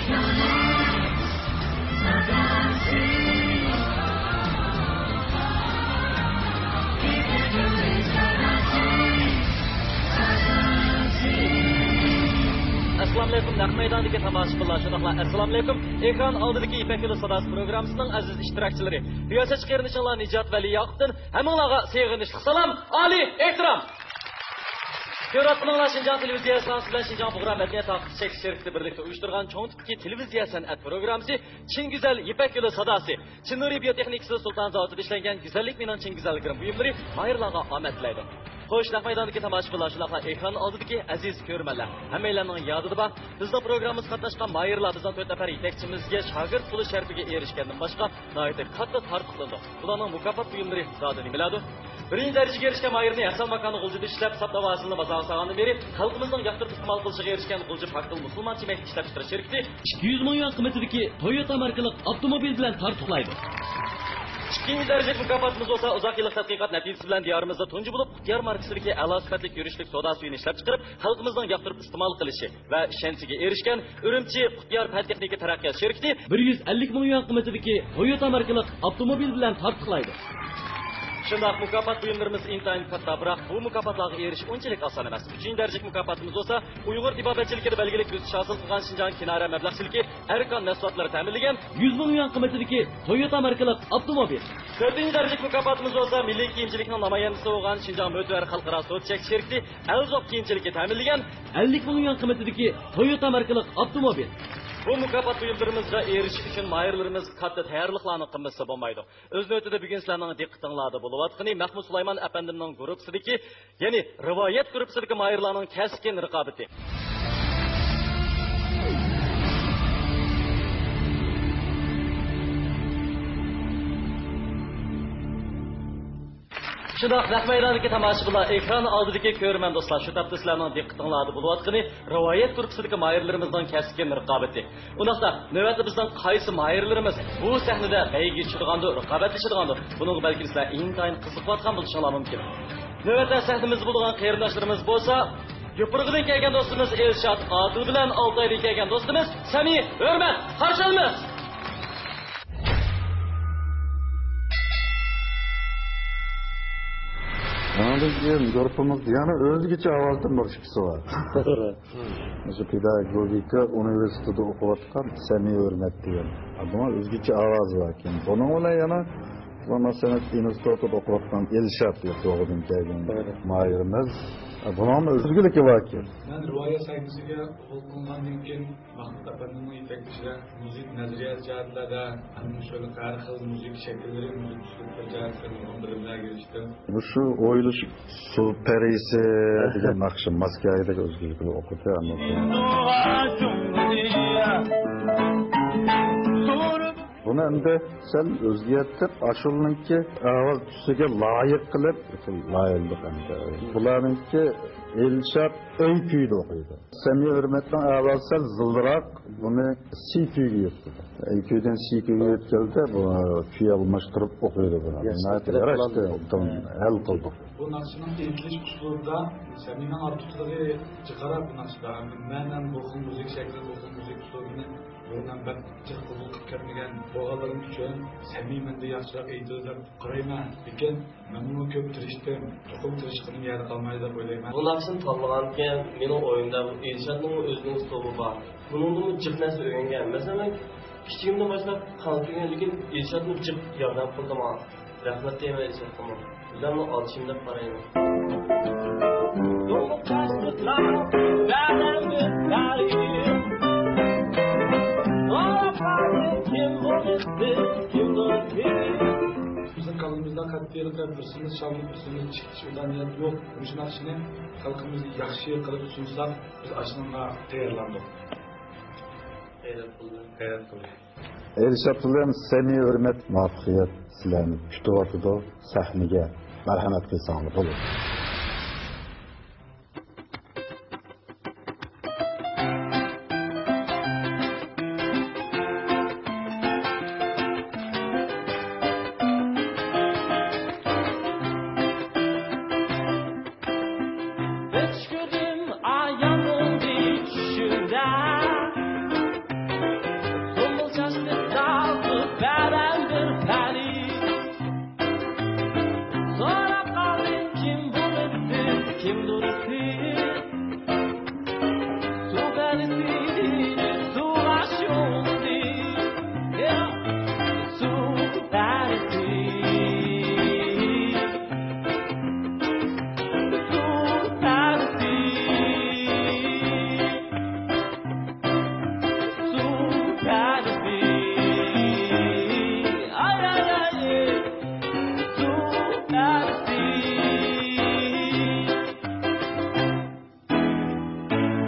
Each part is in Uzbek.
Assalamu alaykum, naq maydondagi tomoshabinlar, shundoqla assalomu alaykum. Ekran oldidagi Ipak yo'li sadasi programmasining aziz ishtirokchilari, riyosatchi qarindoshlar Nijot va Liyoqtin, hammanglarga sevg'inishli salom, oliy ehtirom. Ko'rayotganlar Shinjong televiziya stantsiyasi bilan Shinjong Bug'ra madaniyat taqdis sherikli birlikda uyushtirgan cho'ng tipdagi televiziya san'at programmasi Chin Güzel Ipak yo'li sadasi. Chinuri biotexnikasi Sulton zavodida ishlangan go'zallik bilan Chin Güzellik buyumlari mayirlarga omad tilaydi. Xo'sh, naq maydondagi tomoshabinlar, shundoqla ekran oldidagi aziz ko'rmanlar, hammanglarning yodida bor. Bizning programmamizga qatnashgan mayirlar bizning 4 nafar yetakchimizga shogird puli sharfiga erishgandan boshqa nihoyatda katta tartiblanadi. Ularning mukofot buyumlari zodi nimalardir? Birinchi darajaga erishgan mayirni asal makonni g'uljida ishlab, saptavasini bozorga solgandan beri xalqimizning yoqtirib iste'mol qilishiga erishgan g'ulji Faktil musulmon yemak ishlab chiqarish shirkati 200 million qiymatidagi Toyota markali avtomobil bilan tartiblaydi. İkinci derece mükafatımız olsa uzak yıllık tadqiqat neticesi bilen diyarımızda tuncu bulup Kutiyar markasındaki a'lo sifatli yürüşlük soda suyunu ishlab chiqarib, xalqimizning yoqtirib iste'mol qilishi va ishonchiga erishgan Urumchi Kutiyar fan texnika taraqqiyot shirkati 150 million qiymatidagi Toyota markali avtomobil bilan tartiblaydi. Shundoq mukofot buyumlarimiz intayin katta, biroq bu mukofotlarga erishish unchalik oson emas. 3-darajalik mukofotimiz bo'lsa, Uyg'ur tibobatchiligida belgilik o'sish hosil qilgan Shinjong Kinara mablag'chiligi arkan mahsulotlari ta'minlagan 100 million qiymatidagi Toyota markali avtomobil. 4-darajalik mukofotimiz bo'lsa, milliy kiyimchilikning namoyandasi bo'lgan Shinjong Mo'tvar xalqaro so'tchak shirkati Alzoq kiyimchiligi ta'minlagan 50 million qiymatidagi Toyota markali avtomobil. Bu mukofot buyumlarimizga erishish uchun mayirlarimiz katta tayyorliklarni qilmasa bo'lmaydi. O'z navbatida bugun sizlarning diqqatingizda bo'layotgani Mahmud Sulaymon apandining guruhidagi, ya'ni rivoyat guruhidagi mayirlarning kaskin raqobati. Shundoq naq maydondagi tomoshabinlar, ekran oldidagi ko'rman do'stlar, shu topda sizlarning diqqatingizda bo'layotgani rivoyat guruhidagi mayirlarimizning kaskin raqobati. Undaqda navbatda bizning qaysi mayirlarimiz bu sahnada bayga chiqadigandir, raqobatlashadigandir. Buning balki sizlar intayin qiziqayotgan bo'lishinglar mumkin. Navbatda sahnamiz bo'lgan qarindoshlarimiz bo'lsa, Yopurg'idan kelgan do'stimiz Elshad Odil bilan Oltoydan kelgan do'stimiz Sami Hurmat qarshi olamiz. Bizim grupumuz yani özgüçe avazdan bakışısı var. Şu pedagogika üniversitede okuyatkan Sami Hurmat diyen. Buna özgüçe avaz var. Bunun olan yana Zona Sanat İnstitutu'da okuyatkan Elşad diye doğudun geldiğin mayırımız. Bunun özgürlükü var ki. Ben rivayet sayfasıga qo'llangandan keyin Mahmud apanning yetakchilari müzik nazariyat jihatlarda ana şöyle har xil müzik shakllari, müzik uslublar jihatdan bilimlarga erishdim. Bu şu oyuluş su perisi degan naqshi Moskvadagi o'zgarlikni o'qidi Bunu endi sen o'zgartib, ashulninki avval tusiga loyiq qilib, loyiqlik endi. Bularninki Elshad öy kuyida o'qiydi. Sami Hurmatning avval sal zildiroq buni si kuyga yetdi. Öy kuydan si kuyga yetganda bu kuy almashtirib o'qiydi buni. Hal qildik. Bu naqshning aytilish uslubida Samining ortiqligi chiqarib bu naqshda men bu xil müzik shakli, bu xil müzik uslubini bundan ben qabul qilib kelmagan bo'g'alarim uchun samimanda yaxshiroq aytib qarayman. Lekin men buni ko'p tirishdim. To'qim tirishqining yeri qolmaydi deb o'ylayman. Bu naqshni tanlagandan mening o'yimda bu Elshadning o'zining uslubi bor. Buningni jiq narsa o'rgangan. Masalan, kichigimdan boshlab qalbimga lekin Elshadni jiq yordam qildi menga. Rahmat deyman Elshadga. Ularni olishim deb qarayman. Bizim kalbimizden katliyelikler birisimiz şalgı birisimiz çıkışından niyet yok. Bu naqshini xalqimizga yaxshi qilib sunsak biz aslında tayyorlandik. Elshad bilan Sami Hurmat muvaffaqiyat sizlarni kutyapti. Sahnaga marhamat qilsangiz bo'ladi.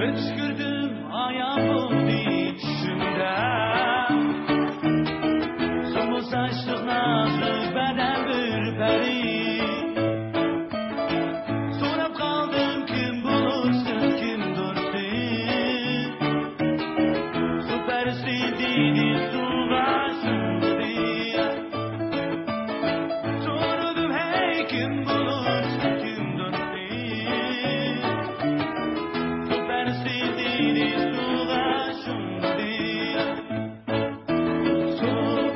Öskürdüm ayağım oldu düşümde Sulu saçlı nazlı beden bir peri Sorup kaldım kim bulursun kim dursun Süpersi dedi suğa sundu diye Sordum hey kim bulursun kim dursun Süpersi dedi suğa sundu diye Süpersi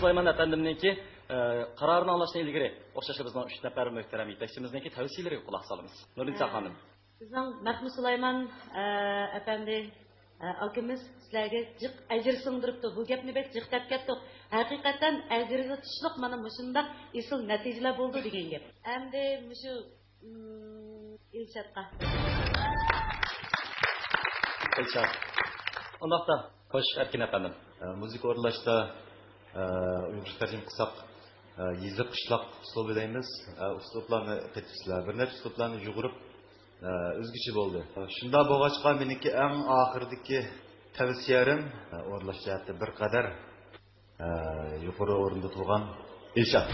Süleyman Efendim'ninki kararını anlaşına ilgili o'xshashimizdan 3 nafar muhtaram yetakchimizniki tavsiyalariga quloq solamiz. Nurinsa xonim. Bizning Mahmud Süleyman efendi akimiz sizlarga jiq ajr singdiribdi. Bu gapni bek jiq deb ketdik. Haqiqatan ajriga tushliq mana mushunda isil natijalar bo'ldi degan gap. Endi mushu Ilshatqa. Ilshat. Undaqda xo'sh Erkin efendim. Müzik o'rlashda Uyghur tarjim qilsak yezib qishloq uslubi deymiz. Uslublarni ketisizlar. Bir necha uslublarni yug'urib o'zgacha bo'ldi. Shunda bo'lg'achqa meniki eng oxirdagi tavsiyalarim o'rlash jihatda bir qadar yuqori o'rinda turgan Ilshat.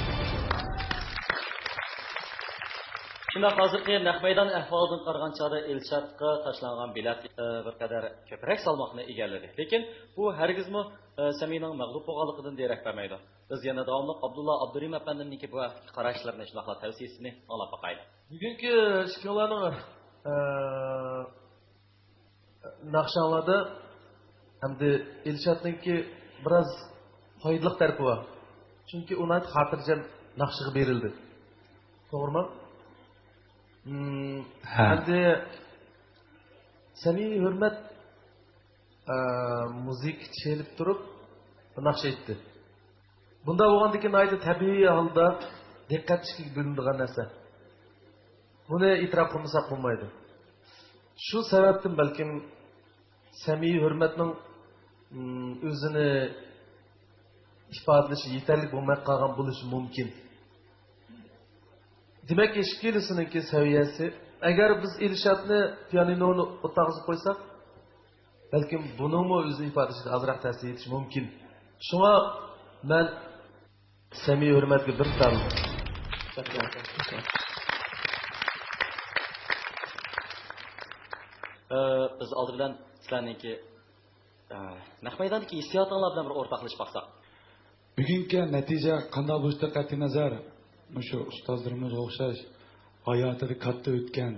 Shunda hozirgi naq maydon ahvolidan qaragan chog'da Ilshatga tashlangan bilet bir qadar ko'proq salmoqni egalladi. Lekin bu hargizmi Samining mag'lub bo'lganligidan derak bermaydi. Biz yana davomli Abdulla Abdurim efendimniki bu qarashlarini, shunaqa tavsiyasini olib boqaylik. Bugungi shikolarning naqshanlarda Hamda Elshadningki biroz foydali tarafi bor. Chunki uni xotirjam naqshiga berildi. To'g'rimi? Hamda Samiy hurmat muzik chelib turib naqsh etdi. Bunda bo'lgandan keyin aytdi tabiiy holda diqqatchilik bo'linadigan narsa. Buni e'tirof qilmasak bo'lmaydi. Shu sababdan balkim Samiy hurmatning o'zini ifodalashi yetarli bo'lmay qolgan bo'lishi mumkin. Demak, eshiklisiningki saviyasi, agar biz Elshadni pianinoni o'tag'izib qo'ysak, balkim buningmi o'zini ifodalashga ozroq ta'sir etishi mumkin. Shunga men Samiy hurmatga bir tal biz oldindan sizlarningki naq maydondagi hissiyotinglar bilan bir o'rtoqlashib qolsak. Bugungi natija qanday bo'lishidan qat'iy nazar, shu ustozlarimizga o'xshash hayotida katta o'tgan,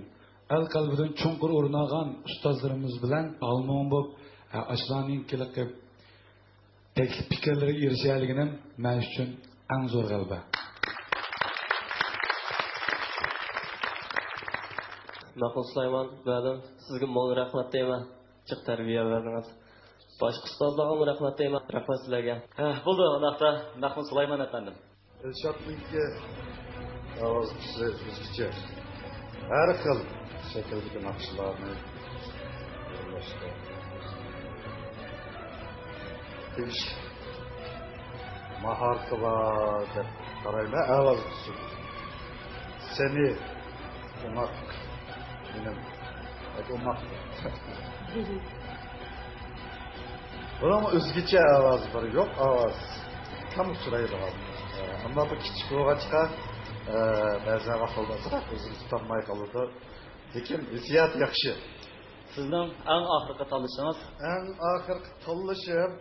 el qalbidan chunqur o'rin olgan ustozlarimiz bilan almon bo'lib, ashlarning qilib taklif fikrlariga erishganligining men uchun eng zo'r g'alaba. Mahmud Sulaymon, ba'dan sizga mo'l rahmat deyman. Chiq tarbiya verdingiz. Boshqa ustozlarga rahmat deyman. Rahmat sizlarga. Bo'ldi, undaqda Mahmud Sulaymon afandim. Elshadningki ovoz o'zgacha har xil shakldagi naqshlarni yo'llashdi. Tish maharati bor deb qarayman, ovoz tushib. Seni umaq benim umaq. Buning o'zgacha ovoz bor, yo'q ovoz. Tam uchraydi. Ammo bu kichik bo'lg'achqa ba'zan vaqtlarda o'zini tutolmay qoladi. Lekin hissiyat yaxshi. Sizning eng oxirgi tanlashingiz? Eng oxirgi tanlashim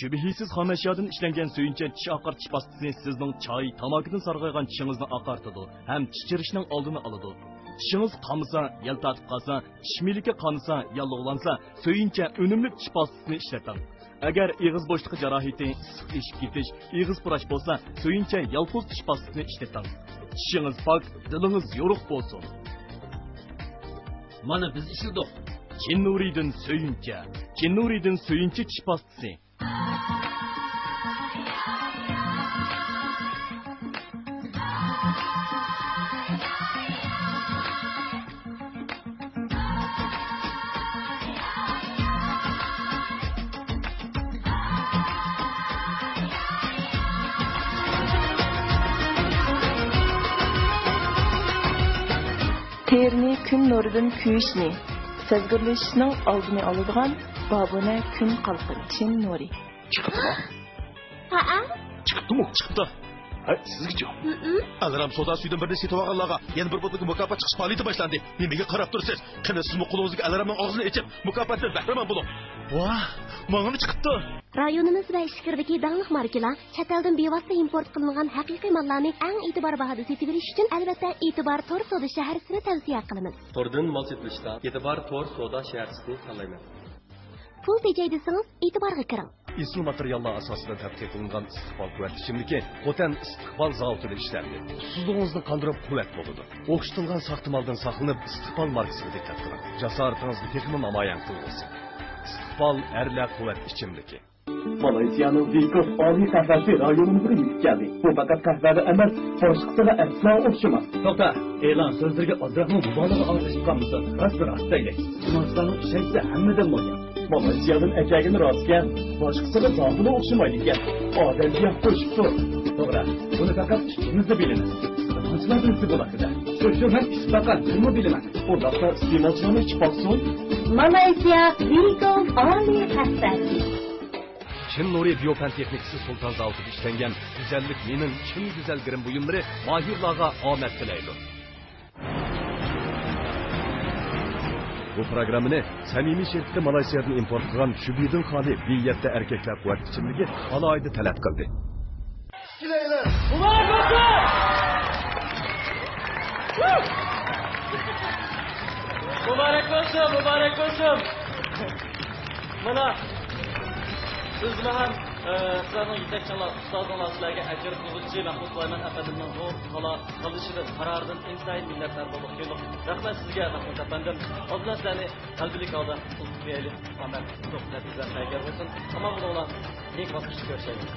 Şübihisiz ham eşyadan işlengen söyünçen çiş akar çiş pastısını sizдің çay, tamakidin sargaygan çişingizni akartıdı. Hem çiçirişinin aldığını alıdı. Çişiniz qamısa, yel tatip qalsa, çişmilike qanısa, yallıqlansa, söyünçen önümlük çiş pastısını işletin. Eğer ağız boşluğu jarahiti, sık işip getiş, ağız pıraş bolsa, söyünçen yalpuz çiş pastısını işletin. Çişiniz pak, diliniz yoruk bolsun. Mana biz işledik. Kinnuri'din söyünçe. Kinnuri'din söyünçe çiş pastısı. Terni kun nuridan kuyishni, sezgirlashishning oldini oladigan babona kun qalqin chin nuri. Chiqibdi. Chiqibdi. Chiqibdi. Sizga-chi? Alarm soda suydan bir nechta to'g'anlarga yana bir botlik mukofot chiqish faoliyati boshlandi. Nimaga qarab tursiz? Qani sizmi qo'lingizga alarmning og'zini ochib, mukofotdan bahramand bo'ling. Voh, menga chiqibdi. Rayonimiz va Ishkirdagi danglik markalar chet eldan bevosita import qilingan haqiqiy mallarni eng e'tibor bahada sotib olish uchun albatta E'tibor Tor Savdo shaharsini tavsiya qilamiz. Tordan mal sotilishda E'tibor Tor Savdo shaharsini tanlayman. Pul tejaydisangiz e'tiborga kiring. İnsul materiallar asasında tədqiq qilingan istiqbal quvvet ichimligi Xotan istiqbal zavodida ishlandi. Susuzluğunuzni qandirib quvvat bo'ladi. O'xshitilgan saxtimaldan saqlanib istiqbal markasiga diqqat qiling. Jasoratingizni texmi namoyon qilsin. Istiqbal erlar quvvat ichimligi. Malayziyaning Vikos oliy qahvasi rayonimizga yetib keldi. Bu faqat qahvada emas, boshqasiga aslo o'xshamas. To'xta, e'lon so'zlarga ozroqmi mubolag'a aralashib qolmasa, rost deylik. Jinoyatlarning ishaysa hammadan bo'lgan. Malayziyadan akagini rostga, boshqasiga zohiri o'xshamaydi ekan. Odamga qo'shib tur. To'g'ri, buni faqat ishimizda bilamiz. Qanchalar bilsa bo'ladi. Söksün hem ispakat, bunu bilemem. Odakta isteğmalçılarını içip baksın. Malayziya Vigol Ali Hasbati. Çin Nuri Biyopen Teknikisi Sultan Zavut'u işlengen güzellik menin Çin güzel girim buyumları mahirlarga omet dileydi. Bu programını samimiy şirketi Malayziyadan import qilgan Shubidin xoli biyatda erkaklar quvvat ichimligi alohida talab qildi. Kilaylar. Muborak olsun. Muborak olsun. Mana sizni ham sizlarning yetakchilar, ustozlar sizlarga ajr qiluvchi Mahmud Sulayman afandining bu qilishidan qaroridan intayin minnatdor bo'lib keldim. Rahmat sizga Mahmud afandim. Oldin sizlarni qalbli holda qutlayli. Omad, natijalar tayyor bo'lsin. Ammo bular eng bosqichda ko'rishaylik.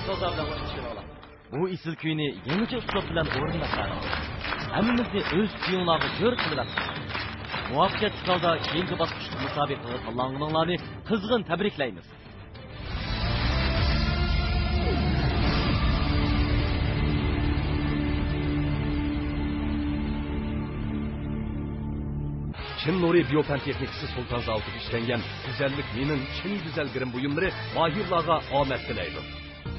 So'zlar bilan boshlaymiz. Bu isil kuyni yangicha uslub bilan o'rnatamiz. Hammamizni o'z kuyinglarga ko'r qilib muvaffaqiyatli holda keyingi bosqichda musobaqaga tanlanganlarni qizg'in tabriklaymiz. Çin Nuri Biyopen Teknikisi Sultan Zavut'u işlengen güzellik menin Çin güzel girim buyumları mahirlarga omet dileydi.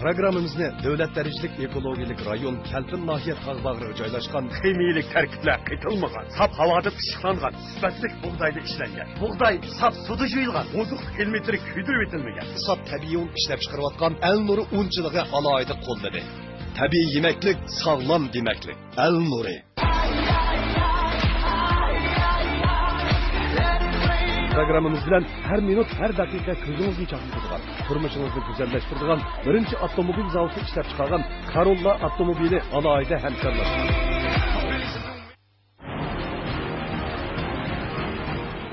Programımızda devlet dereclik ekologik rayon Kelpin Nahiyet Tağbağırı'na joylashgan kimiyelik terkipler kaytılmagan, sap havada pişiklangan, süpetlik buğdayda işlengen. Buğday sap suda juyulgan, bozuk elmetri küydürüp etilmegen. Sap tabiiy un işlep çıkarıvatkan El Nuri unçılığı alayda kolladı. Tabiiy yemeklik, sağlam demeklik. El Nuri. Programımız bilen her minut, her dakika kızınızı çakıldırgan, turmuşunuzu güzelleştirdigan, birinci avtomobil zavutu işlep çıkargan Corolla avtomobili alayda hemkarlaştı.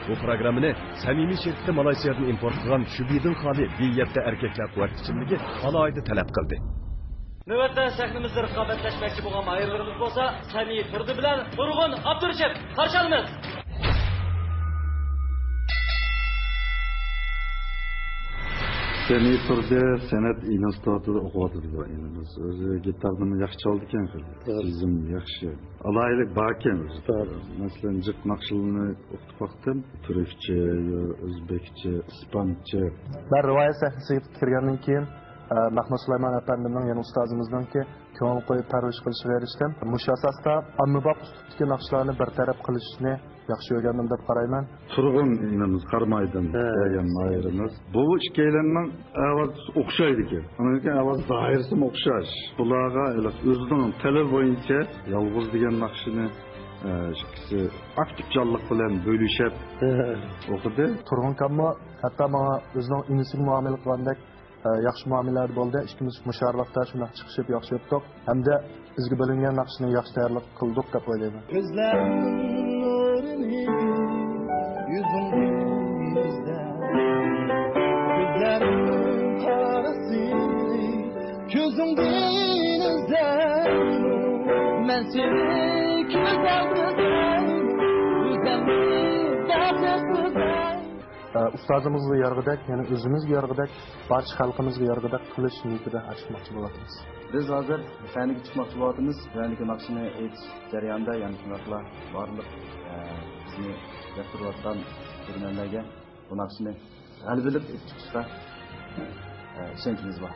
Bu programını samimiy şirketi Malayziyadan import qilgan Shubidin xoli biyatda erkaklar quvvat ichimligi alayda talab qildi. Navbatda sahnimizda raqobatlashmoqchi bo'lgan mahirlarimiz bo'lsa, Sami Turdi bilan Nurg'un Abdurashid qarshi olamiz. Seni turda san'at institutida o'qiyotdi bu inimiz. O'zi gitarni yaxshi chaldi ekan, rizm yaxshi. Alaylik bor ekan o'zi. Masalan, jiq naqshlarni o'qib vaqtim, turkcha, o'zbekcha, ispancha. Ben rivoyat sahnasiga kirgandan keyin Mahmud Sulayman efendimning, ya'ni ustozimizningki ko'ngil qo'yib parvarish qilishga erishdim. Mush asosda ommabop uslubdagi naqshlarni bartaraf qilishni yaxshi o'rgandim deb qarayman. Turg'un inimiz Qarmaydan degan mayirimiz. Bu ikkilarning ovozi o'xshaydi ekan. Uning ovozi zohirsi o'xshash. Bularga o'zining tili bo'yicha yolg'iz degan naqshini ikkisi aktiv jonliq bilan bo'lishib o'qidi. Turg'un kammo hatto menga o'zining inisiga muomala qilgandek yaxshi muomalalar bo'ldi. Ikkimiz musharrafda shunday chiqishib yaxshi o'tdik. Hamda bizga bo'lingan naqshni yaxshi tayyorlab qildik deb o'ylayman. Gözüm denizden ben seni ustozimizga yarg'idek, ya'ni o'zimizga yarg'idek, barcha xalqimizga yarg'idek qilish niyatida chiqmoqchi bo'lyapmiz. Biz hozir sahnaga chiqmoqchi bo'lyapmiz. Sahnaga naqshini aytish jarayonida, ya'ni shunaqla barliq bizni yoqtirayotgan ko'rganlarga bu naqshini g'alabilib chiqishga ishonchimiz bor.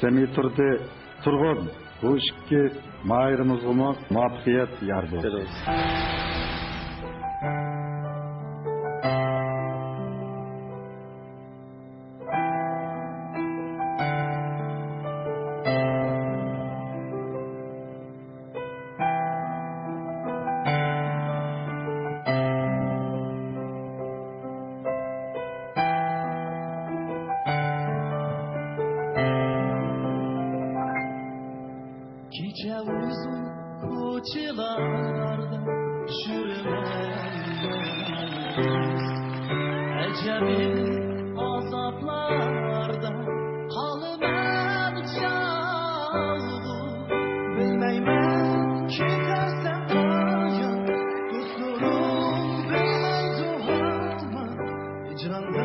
Sami Turdi Turg'un bu ikki mayirimizga muvaffaqiyat yor bo'lsin. Gece uzun koçlarda sürmeliyiz. Ecebil azaplarda kalıver çağlı. Bilmeymen ki dersen kayan, kusurum bilmez o halma. Hicranda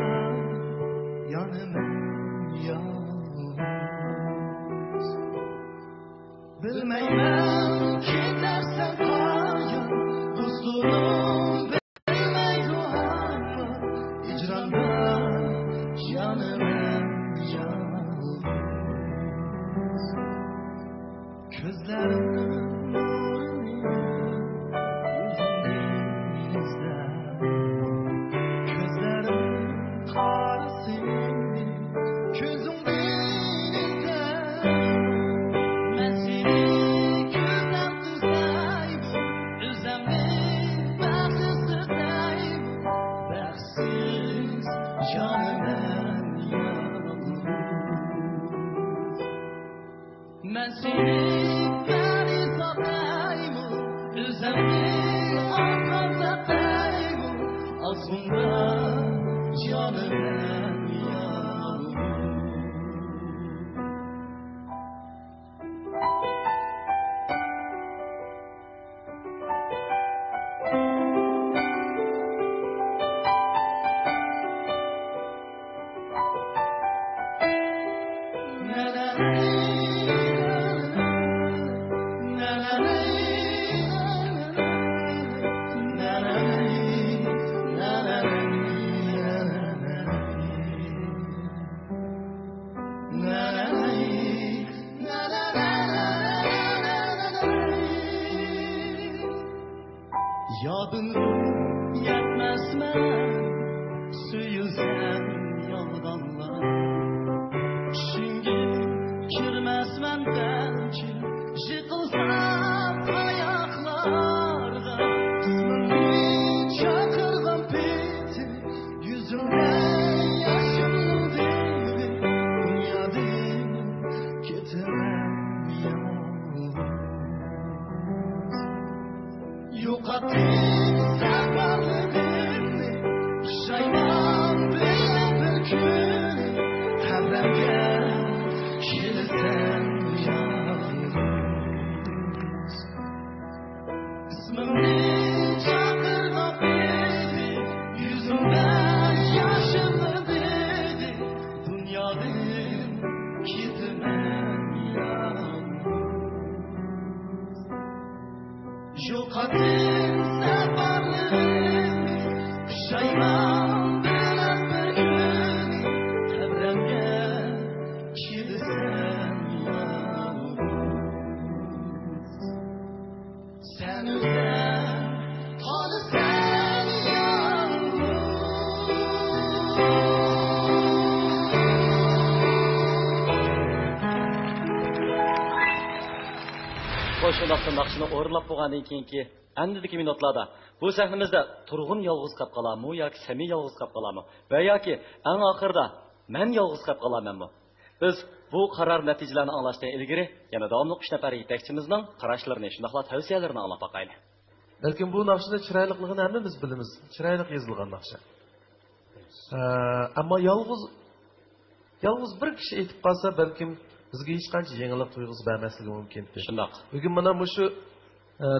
yanımın yalnız. Bilmeymen ki Tabınım yetmez men Süyülsem yoldanlar Şingip kirmez men belki Jıkılsam ayaklarda Kısmını çakırdım piti Yüzümden yaşım değil Dünyadım getirem yalnız Yukattım sen varlığını Pişayman bile bir gün Tebremge kilisen yalnız İsmini çakırma beni Yüzümden yaşımı dedi Dünyadım gitmem yalnız Yukattım sen varlığını Pişayman bile bir gün Tebremge kilisen yalnız Sen özen, tanı sen Qo'shunaqda naqshini o'rinlab bo'lgandan keyingi andiki minutlarda bu sahnamizda Turg'un yolg'iz qolib qolarmi yoki Sami yolg'iz qolib qolarmi va yoki eng oxirida men yolg'iz qolib qolarmanmi? Biz bu qaror natijalarini anglashdan ilgari yana davomli 3 nafar yetakchimizning qarashlarini, shundoqla tavsiyalarini anglab boqaylik. Balkim bu naqshni chiroyliligini hammamiz bilamiz. Chiroyli yozilgan naqsha. Ammo yolg'iz bir kishi aytib qolsa, balkim bizga hech qancha yengillik tuyg'usi bermasligi mumkin. Shundoq. Bugun mana shu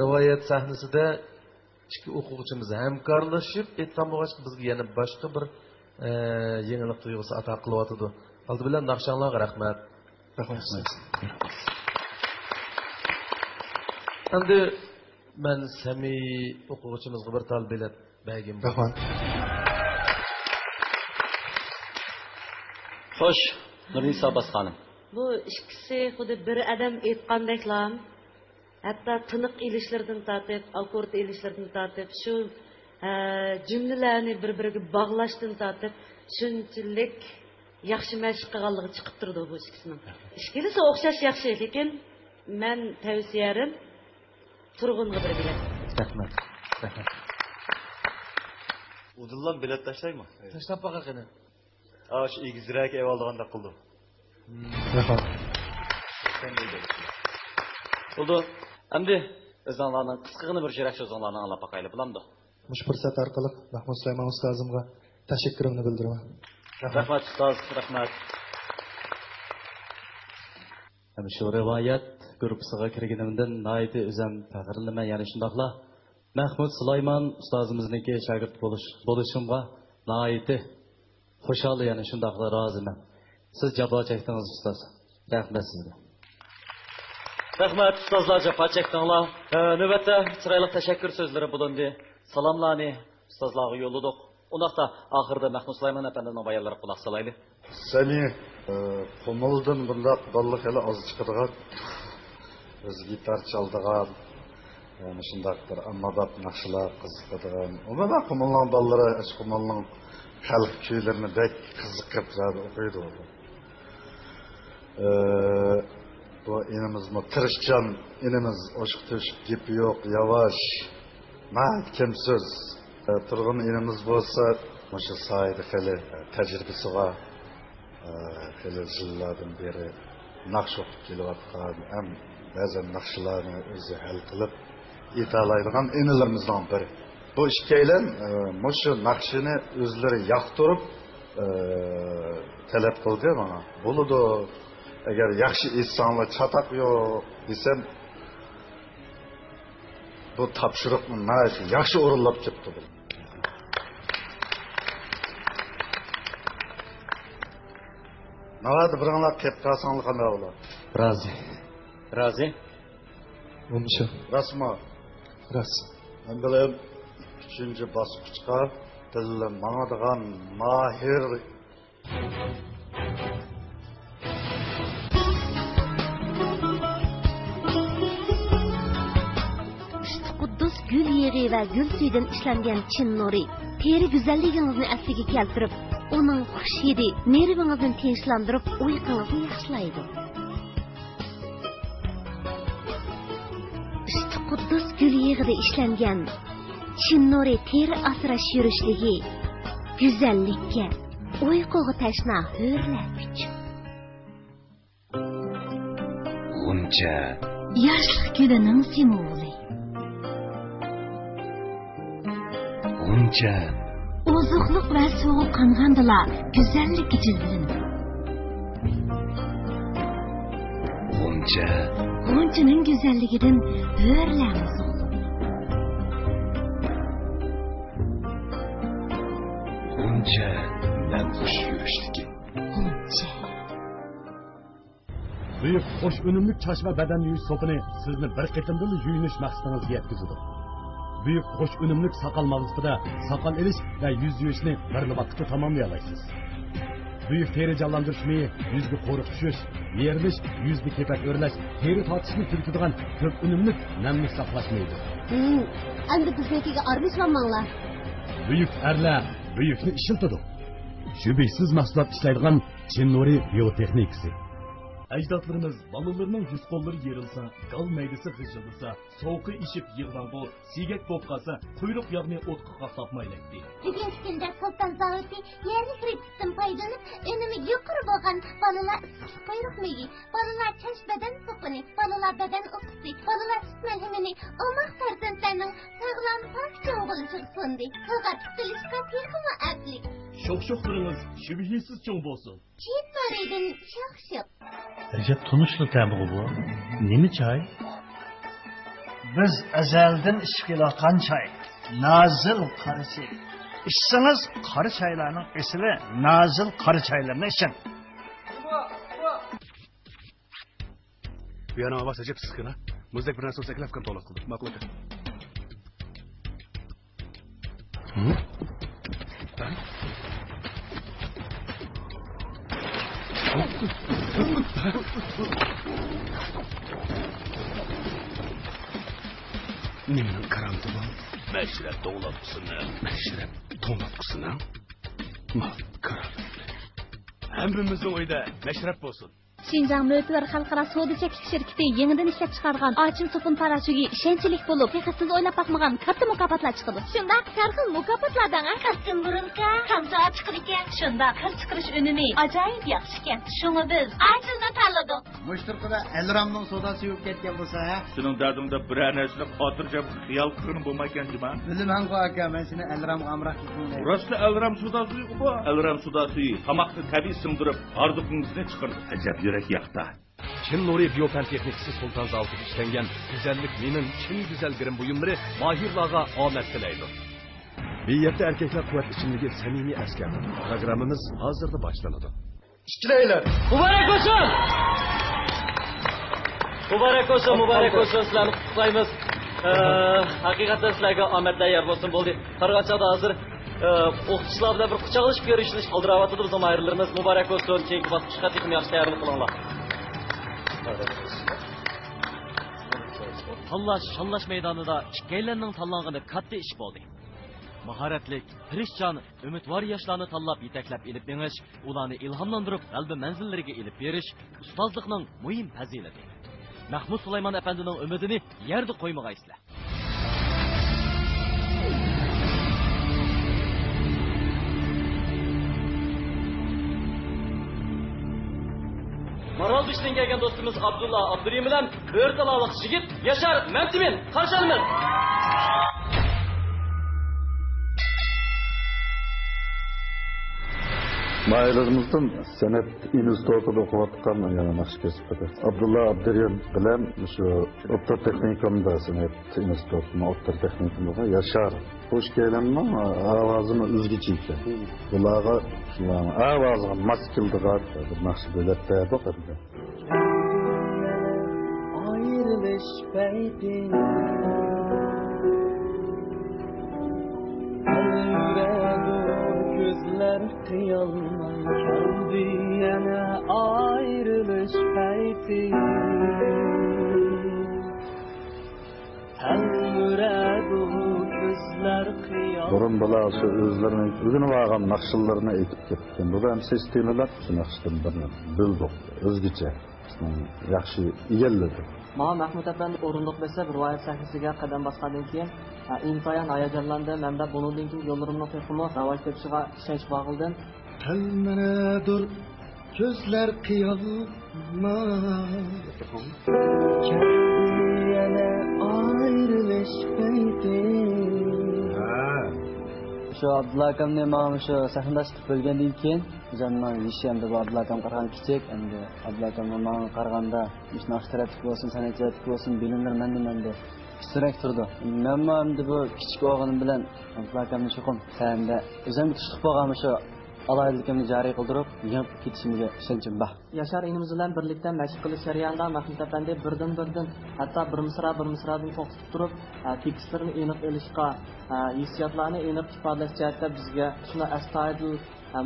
rivoyat sahnasida ikki o'quvchimiz hamkorlashib aytgan bo'lgach, bizga yana boshqa bir yengillik tuyg'usi ato qilyotdi. Oldi bilan naqshanglarga rahmat. Rahmat. Endi men Sami o'quvchimizga bir tal bilet bergim. Rahmat. Xo'sh, Nurisa Basxonim. Bu ikkisi xuddi bir odam aytgandeklar. Hatto tiniq ilishlardan tortib, akkord ilishlardan tortib, shu jumlalarni bir-biriga bog'lashdan tortib, shunchalik yaxshi mashq qilganligi chiqib turdi bu ikkisining. Ikkisi o'xshash yaxshi, lekin men tavsiyarim Turg'unga bir bilet. Rahmat. Rahmat. Udillan bilet tashlaymi? Tashlab boqaqini. Shu egizroq ev olganda qildim. Rahmat. Bo'ldi. Endi o'zinglarning qisqagina bir jirak so'zinglarni anglab boqaylik, bilamdi. Mush fursat orqali Mahmud Sulaymon ustozimga tashakkurimni bildiraman. Rahmat ustoz, rahmat. Hem şu rivayet grupsiga kirganimdan nayiti o'zim faxrlanaman, ya'ni shundoqla Mahmud Sulaymon ustozimizniki shogird bo'lishimga nayiti xushal, ya'ni shundoqla roziman. Siz jabo chekdingiz ustoz. Rahmat sizga. Rahmat ustozlar, jabo chekdinglar. Navbatda chiroyli tashakkur so'zlari bo'lindi. Salomlarni ustozlarga yo'lladik. Undaqda oxirida Mahmud Sulaymon apandining bayonlariga quloq solaylik. Seni qumuldan bundaq balliq hali oz chiqadigan, o'z gitar chaldigan, yani shundaq bir ammabab naqshlar qiziqadigan. Umumda qumulning ballari, qumulning xalq kuylarini bek qiziqib o'qiydi. Bu inimizmi tirishchan, inimiz oşuq to'shib gapi yo'q, yavaş, mahkemsiz. Turg'un inimiz bo'lsa, o'sha soyda hali tajribasi bor. Hali yillardan beri naqsh o'qib kelayotgan, ham ba'zan naqshlarni o'zi hal qilib aytoladigan inilarimizdan biri. Bu ikkalan o'sha naqshini o'zlari yoqtirib talab qildi mana. Bo'ladi. Agar yaxshi aytsanglar chatoq yo'q desam, bu topshiriqni yaxshi o'rinlab ketdi. Navada biringlar kelib qolsanglar qanday bo'lar? Razi. Razi? Umsha. Rasmo. Ras. Men bilan 3-chi bosqichga tilni mangadigan mahir Quddus gül yeri ve gül suyundan işlengen Çin nuri, teri güzelliğinizini asliga keltirip, onun xush hidi nervingizni tinchlantirib, uyqunuzni yaxshilaydi. Üstü Quddus gül yig'ida ishlangan Çin nuri teri asrash yurishligi, güzellikka, uyquga tashna hurlatgich. G'uncha yoshlik gulining simvoli. G'uncha oziqliq va sovuqqongandilar go'zallik jildirin. G'unchaning go'zalligidan hurlamiz. G'uncha xush yurishligi. Büyük, hoş önümlük çaş ve beden yuyish sopini sizni bir qitimda yuyinish maqsadingizga yetkazadi. Büyük, hoş önümlük sakal mavzusida sakal elish ve yüz yuyishni bir vaqtda tamamlay olasiz. Büyük teri canlandirish meyi, yuzga qo'riq tushish, yerilish, yuzga kepak o'rlash, teri tortishni kiritadigan ko'p unumlik namlik saqlashmaydi. Endi biznikiga aralashmanglar. Büyük erlar büyükni ishiltadi. Shubhasiz mahsulot ishlaydigan Çin nuri biotexnikasi. Ajdodlarimiz balalarning yuz qo'llari yerilsa, gal maydasi g'ijildasa, sovuqi ishib yig'lango, sigak bo'lib qolsa, quyruq yog'ni o'tqa qaqlapmaylikdi. Bugungi kunda Sultan zavodi yerli kreditdan foydalanib, unumi yuqori bo'lgan balalar issiq quyruq megi, balalar chash badan so'qini, balalar badan o'qisi, balalar sut malhamini, omaq farzandlarning sog'lom pok cho'ng bo'lishiga sundi. Qilqa tutilishga texmi aqlik. Sho'x-sho'xlarimiz shubhasiz cho'ng bo'lsin. Çin nuridan sho'x-sho'x. Recep tunuşlu tabi bu. Nemi çay? Biz ezelden içip gelen çay. Nazil karı çay. İçseniz karı çaylarının esili nazil karı çaylarını için. Bu yana bak Recep sıkına. Muzdek bir nasıl seklef kan tolak kıldık. Makul et. Nemin karanlığı meşrep doğlatkısını, meşrep tonatkısını mal karanlığı. Emrimizin oyda meşrep olsun. Şinjan Mötüver Xalqaro Savdo Cheklik şirketi yeniden ishlab chiqargan Achin Supun parashugi ishonchlik bo'lib, siz o'ylab bakmagan katta mukofotlar chiqadi. Shunda har xil mukofotlardan kastim burunka, kamza chiqdi ekan. Shunda qil chiqarish unumi ajoyib yaxshi ekan. Shunga biz Achinni tanladik. Mushtirqida Elramning savdosi yo'q ketgan bo'lsa, Sening dardingda biror narsani xotirjam xiyol qilib bo'lmaganmi? Bilaman ku aka, men seni Elram amroqligini. Rostla Elram savdosi bu. Elram savdosi tomoqni tabiiy singdirib, orzuqingizni chiqardi. Ajab yurak yaqta. Çin nuri biyopen texnikisi Sultan zavodida ishlangan güzellik menin Çin güzel girim buyumları mahirlarga omad tilaydi. Bir yerda erkeklar kuvvet içindeki samimiy askar. Programımız hazırda başlanadi. İşçiler. Mübarek olsun. Mübarek olsun, mübarek olsun. Sizlarni qutlaymiz. Haqiqatan sizlarga omadlar yor bo'lsin bo'ldi. Qarg'achada hozir o'qituvchilar bilan bir quchoqlashib ko'rishni qoldiryapti bizim ayrılarımız. Mübarek olsun. Keyingi bosqichga tekin yaxshi tayyorlik qilinglar. Tanlash, şanlash meydanida ikkaylarning tanlangani katta ish bo'ldi. Mahoratlik, tirishchan, umidvor yoshlarni tanlab yetaklab elib menish, ularni ilhomlantirib, qalbi manzillariga elib berish ustozlikning muhim fazilati. Mahmud Sulaymon afandining umidini yerda qo'ymag'aysizlar. Maral dışından gelgen dostumuz Abdullah Abdurrahim bilen Böğürtalalık Şigit Yaşar Memtimin karşılanır. Mahallemizden sanat institutida o'qiyotgan yana yaxshi kasbida. Abdullah Abdurrahim bilan shu o'rta texnikumda sanat institutida o'rta texnikumda Yaşar. Hoş geldinmi? Ovozini o'zgacha ekan. Bularga shularni ovoziga mos keldilar. Bir yaxshi bo'latda boqadi. Ayrılış beyti gözler kıyamay geldi yana ayrılış beyti el muradu Burun balası özlerinin ürünü vargan nakşıllarına ekip ketken. Bu da hem sistemalar şu nakşıdan birini bildik. Özgüce. Yaxşı igelledi. Mağam Mahmud Efendi orunduk bese bir rivayet sahnesine kadem basqandan keyin intayan hayajanlandım. Hem de bunundan keyin yollarımın tepkimi ravaş tepşiga işenç bağıldım. Kalmenedir gözler kıyalma. Kendine ayrılış beydi. Şu Abdullah akamni mağam şu sahnadaşlık bölgenden keyin Canman işemde bu Abdullah akam qargan kichik endi Abdullah akam mağam qarganda ishni axtaratib bo'lsin, san'atchilik bo'lsin, bilimlar menda kuchliroq turdi. Men endi bu kichik o'g'lim bilan Abdullah akamni cho'qim sanda o'zimga tushib bo'lganmi shu alaylikimni joriy qildirib, yig'ib ketishimga ishonchim bor. Yaşar inimiz bilan birlikda mashq qilish jarayonida Mahmud Efendi birdan hatto bir misradan to'xtatib turib, tekstlarni aniq olishga, hissiyotlarni aniq ifodalash jihatda bizga shuni astoydil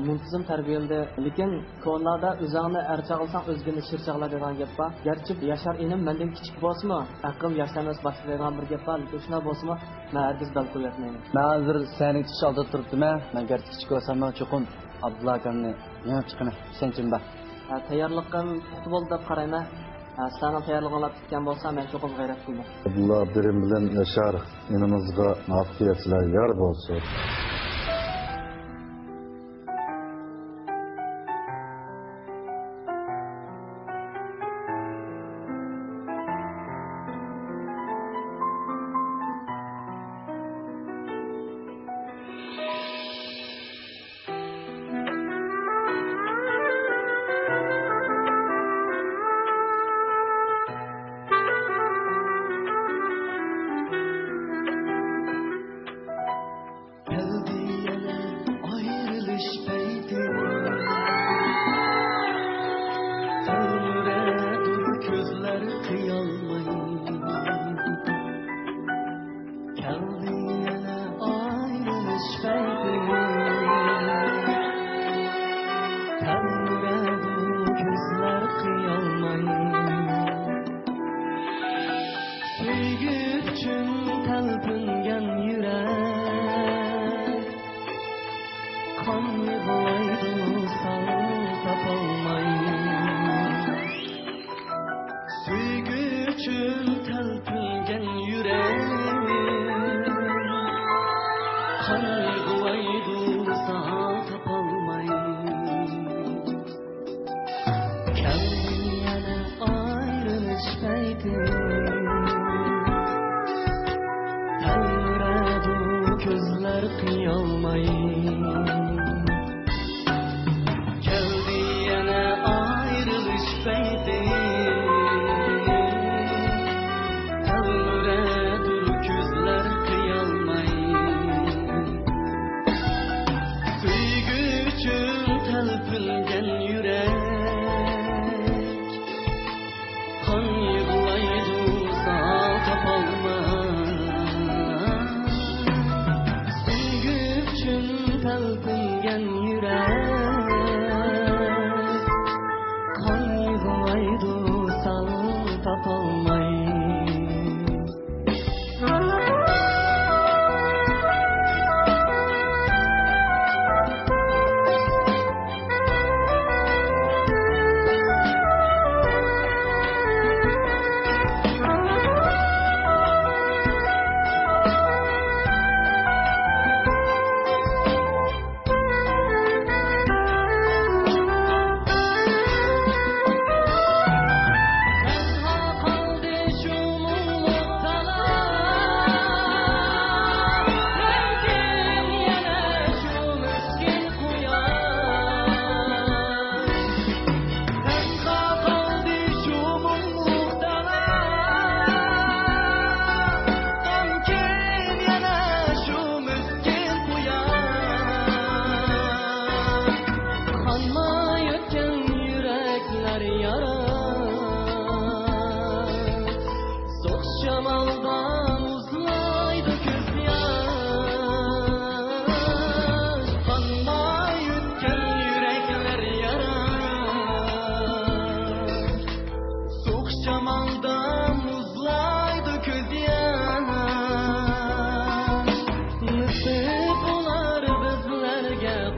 muntazam tarbiyaladi. Lekin ko'nlarda o'zingni archa qilsang o'zgini shirchaqlar degan gap bor. Garchi Yaşar inim mendan kichik bo'lsa-mu, aql yashamas boshlaydigan bir gap bor. Lekin shuna bo'lsa-mu, men hargiz bal qo'yatmayman. Men hozir seni tish oldi turibdim-a. Men garchi kichik bo'lsam-mu, cho'qim Abdullah akamni yengib chiqaman. Ishonchim bor. Tayyorliqim puxta bo'ldi deb qarayman. Sana tayyorlig'inlar tutgan bo'lsa, men cho'qim g'ayrat qilaman. Abdullah birim bilan Yaşar inimizga muvaffaqiyatlar yor bo'lsin.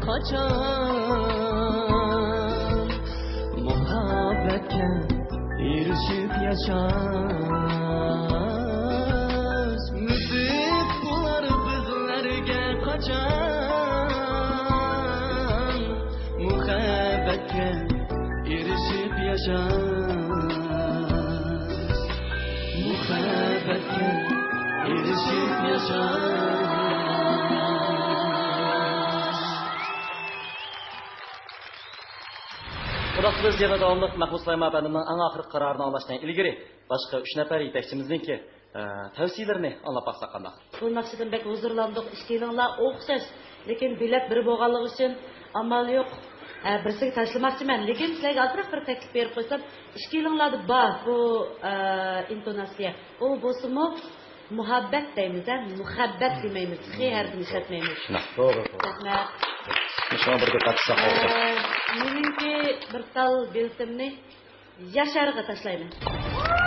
qachon muhabbatga erishib yashash muzik bo'lar bizlarga qachon muhabbatga erishib yashash muhabbatga erishib yashash. Biz yana davomli Mahmud Sulayman efendimning eng oxirgi qarorini anglashdan ilgari boshqa 3 nafar yetakchimizningki tavsiyalarini anglab baqsaq qanday? Bu maqsadim bek huzurlandik, ishkilinglar o'xshash, lekin bilet bir bo'lganligi uchun amal yo'q. Birsiga tashlamoqchiman, lekin sizlarga ozroq bir taklif berib qo'ysam, ishkilinglarda bor bu intonatsiya. U bo'lsa-mu muhabbat deymiz, muhabbat demaymiz, xey harfini ishlatmaymiz. To'g'ri. Rahmat. Shuna bir qattiqroq bo'lsa. Meningki bir tal beltimni Yasharga tashlayman.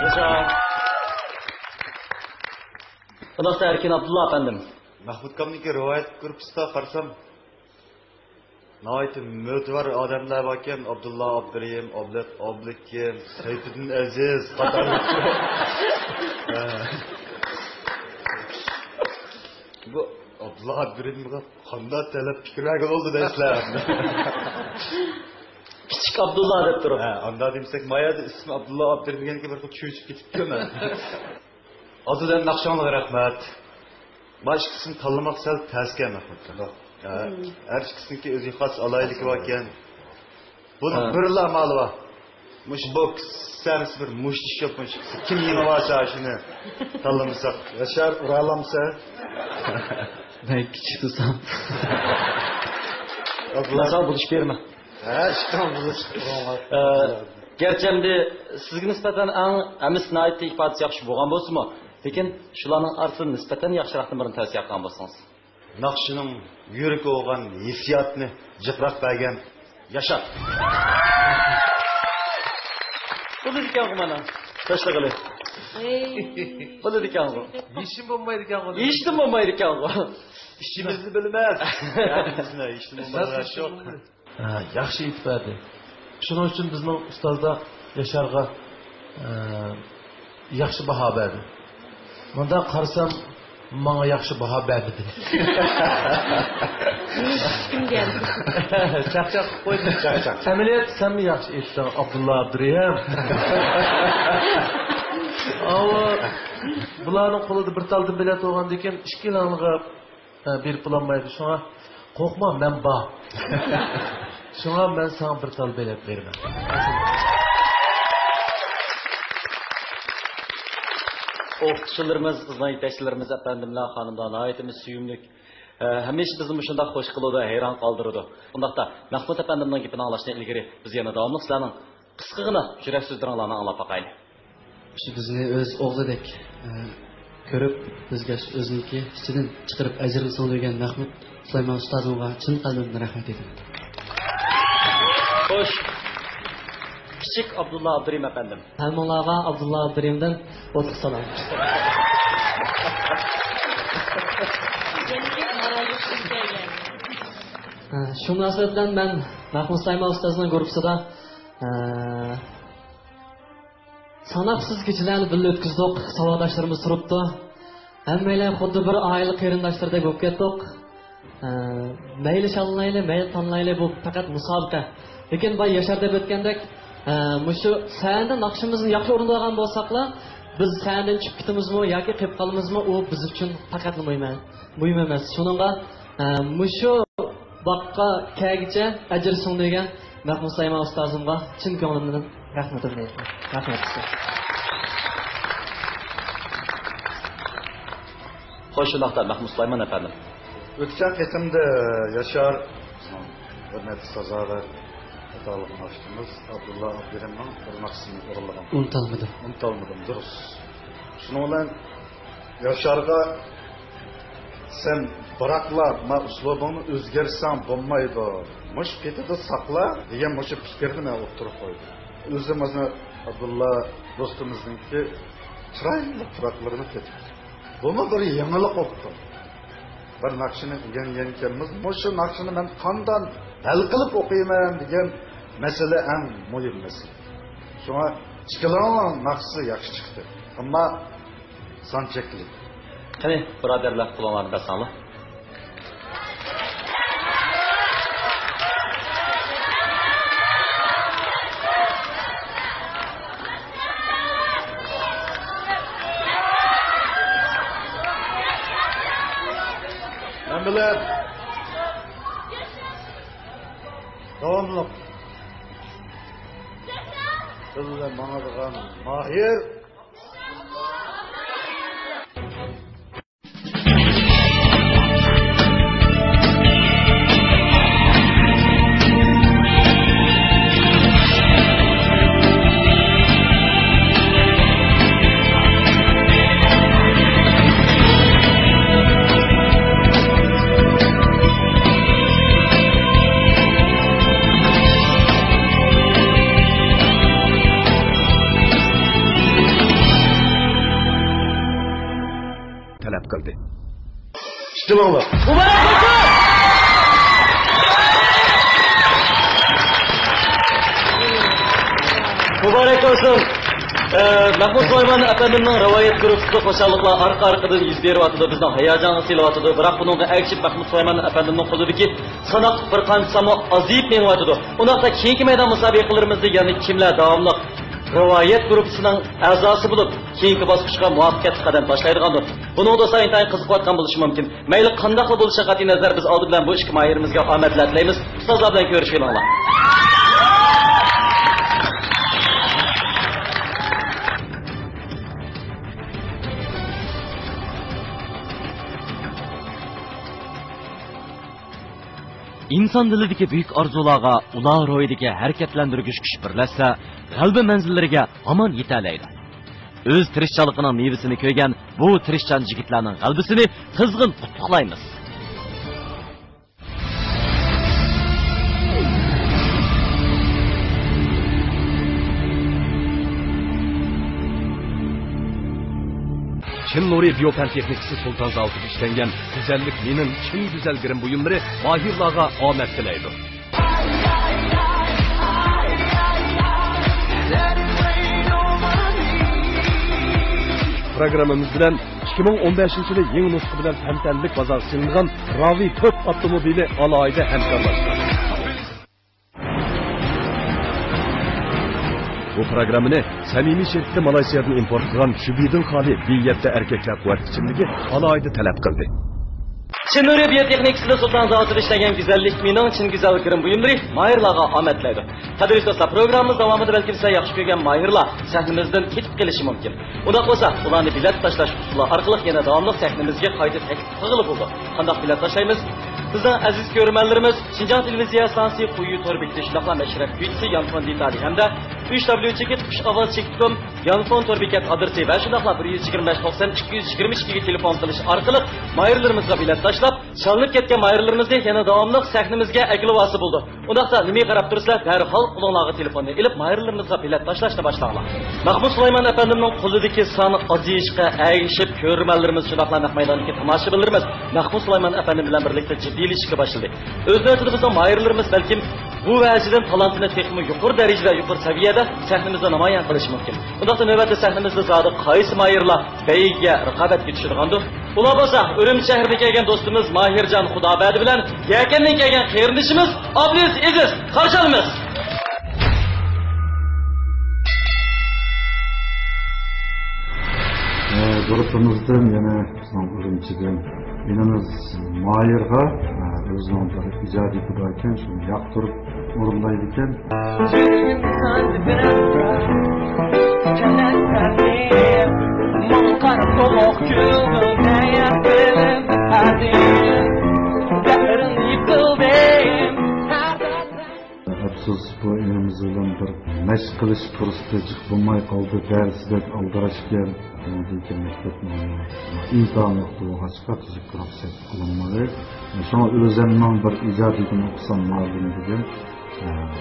Yashar. Xudofta Erkin Abdulla efendim. Mahmud Kamniki rivoyat gruppasida qarsam nəhayət mötəbər adamlar varkən Abdullah Abdurrahim, Oblikim, Seyfuddin Aziz qatarlıq. Bu Abdullah Abdurrahim'e qanday talab fikir vergan oldu deysizler. Kichik Abdullah deb turib. Anda demsek mayada ismi Abdullah Abdurrahim'ga bir cho'chib ketibdi men. Azidan naqshonga rahmat. Başqasını tanlamaq sal təskin Mahmud. Her ikisininki özü xas alayliki varken bunun birla malı var. Muş boks servis bir muştiş yapmış. Kim yine varsa şunu tanımırsak. Yaşar uralamsa. Ben küçük tutsam. Nasıl buluş verme. Şıkan buluş. Gerçi şimdi sizge nispeten emis naiti ifadesi yaxşı boğan bolsa mı? Lekin şularning arasida nisbatan yaxshiroqni birini tavsiya qilgan bo'lsangiz. Naqshining yurak olgan hissiyotni jiqroq bergan Yashar. Bo'ldi ekan mana. Tashlag'ili. Bo'ldi ekan bu. Yishim bo'lmaydi ekan bu. Yishim bo'lmaydi ekan bu. İşimizni bilmez. Bizne ishim bo'lmaydi. Yaxshi aytib berdi. Shuning uchun bizning ustozda Yasharga yaxshi baho berdi. Bunda qarsam bana yaxshi baho bermedi. Kim geldi? Çaq qo'ydi. Amaliyot sen mi yaxshi aytding Abdullah Abdurrahim? Ava bularning qo'lida bir talda bilet olgandan keyin ishkilanliga berib bo'lmaydi. Shunga qo'rqma, men bor. Shunga men sana bir tal bilet beraman. O'qituvchilarimiz, xizmat yetakchilarimiz efendimlar, xonimlar nihoyatimiz suyumlik. Hamisha bizni shunday xush qiladi, hayron qoldiradi. Undaqda Mahmud efendimning gapini anglashdan ilgari biz yana davomli sizlarning qisqagina yurak so'zlaringlarni anglab boqaylik. Shu bizni o'z o'g'lidek ko'rib, bizga o'ziniki ichidan chiqarib ajr so'ragan Mahmud Sulayman ustozimga chin qalbimdan rahmat aytaman. Xo'sh. Kichik Abdullah Abdurrahim efendim. Hammalarga Abdullah Abdurrahimdan o'tib salom. Shu munosabat bilan men Mahmud Sulayman ustozning guruhida sanoqsiz kechalarni birga o'tkazdik. Savodashlarimiz turibdi. Hammalar xuddi bir oila qarindoshlaridek bo'lib ketdik. Mayli shallayli, mayli tanlayli bu faqat musobaqa. Lekin bu Yashar deb o'tgandek Muşu sende naqshimizni yaxshi o'rnagan bo'lsaqlar, biz sendan chiqib ketamizmi yoki qilib qolamizmi, u biz uchun faqat muhim emas. Shuningga mushu boqqa kagicha ajr so'ndigan Mahmud Sulayman ustozimga chin ko'nglimdan rahmatimni aytaman. Rahmat sizga. Xo'sh, vaqtda Mahmud Sulayman efendim. O'tgan ketimde Yashar hurmatli ustozalar Sağlık açtınız. Abdullah Abdurrahim'in hurmatini o'rinlagan. Unutalmadım. Durus. Şununla Yaşar'a sen bırakla, ma uslubunu özgersen bulmaydı. Muş petide sakla diyen muşu fikrini oturup koydu. Özümüzün Abdullah dostumuzun ki çıraylı bıraklarını tetik. Bunu bir yanılık oldu. bir naqshini o'rgangan ekanmiz. Shu naqshini men qandan hal qilib o'qiyman degan masala eng muhim masala. Shunga chiqilgan naqshi yaxshi chiqdi. Ammo son chekli. Qani, birodarlar, quloqlarni basanglar. Bilen davamlıq bizden bana dağın mahir qildi. Ishtimollar. Muborak olsun. Mahmud Soyman efendimning rivoyat guruhi xo'shaliklar orqa-orqadan yuz beryapti, bizni hayajonga silyapti. Biroq buningga ergishib Mahmud Soyman efendimning qo'lidagi sanoq bir qancha aziyib menyapti. Undaqda keyingi maydon musobaqalarimizda yana kimlar davomli rivoyat guruhining a'zosi bo'lib, keyingi bosqichga muvaffaqiyat qadam tashlaydigandir. Buning do'stlar intayin qiziqayotgan bo'lishi mumkin. Mayli qanday bo'lishiga qat'iy nazar biz oldi bilan bu ikki mayirimizga omadlar tilaymiz. Ustozlar bilan ko'rishinglar. İnsan dilidagi büyük arzularga, ular ro'yidagi harakatlantirgich kuch birlashsa, g'alaba manzillariga hamon yetalaydi. O'z tirishchiligining mevasini ko'rgan bu tirishchan yigitlarning g'alabasini qizg'in qutlaqlaymiz. Çin Nuri Biyopen Texnikisi Sultan Zavut'u işlengen güzellik minin Çin güzelgirin buyumları mahirlarga omad tilaydi. Programımız bilen 2015 yılı yeni nusku bilen temtenlik bazar sınırgan Ravi 4 avtomobili alayda hemkarlaştı. Bu programını samimiy şekilde Malaysiyadan import qilgan Shubidin xoli biyatda erkaklar quvvat ichimligi alayda talab qildi. Çin Nuri Biyotexnikasida Sultan Zavut'da işlenen güzellik minin Çin güzelligirin buyumları mahirlarga omad tilaydi. Qadrli do'stlar, programımız davomida balki siz yaxshi ko'rgan mahirlar sahnimizdan ketib qelishi mumkin. Unda bo'lsa, ularni bilet tashlash usuli orqali yana davomli sahnimizga qayta taklif qilib bo'ldi. Qanday bilet tashlaymiz? Bizning aziz ko'rmanlarimiz Xinjiang televiziya stansiyasi quyi tor bekitishlar mashraf kuychisi Yanfon Ditali hamda 3w.qush-ovoz.com Yanfon tor bekat adresi va shundoqla 125 90 222 ga telefon qilish orqali mahirlarimizga bilet tashlab, chalinib ketgan mahirlarimizni yana davomli sahnimizga aklavosi bo'ldi. Undaqda nima qarab turibsizlar? Darhol ularga telefonni ilib mahirlarimizga bilet tashlashni boshlanglar. Mahmud Sulayman efendimning qo'lidagi soni ozishga ergishib ko'rmanlarimiz shundoqla maydondagi tomoshabinlarimiz Mahmud Sulayman efendim bilan birlikda jiddiylikka boshladi. O'z navbatida bizning mahirlarimiz balkim bu vajidan talantini texmi yuqori darajada, yuqori saviyada sahnimizda namoyon qilish mumkin. Undaqda navbatda sahnimizda zodi qaysi mahirlar beyga raqobatga tushirgandir? Ular bo'lsa, Urumchi shahrida kelgan do'stimiz Mahirjon Xudobadi bilan yaqindan kelgan qarindishimiz Abdulaziz Aziz qarshi olamiz. Grupimizden yana Urumchidan inanız Mahirga o'zining bir ijodiy ekan, shuni yoqtirib o'rinlaydi ekan. Afsus bu elimizden bir mesh qilish fursati bo'lmay qoldi. Darsdek aldirashgan degan maktabni imtihon o'qituvchiga tuzib ko'rsak qilinmadi. Shuna o'zimning bir ijodiyatini o'qisam ma'lum degan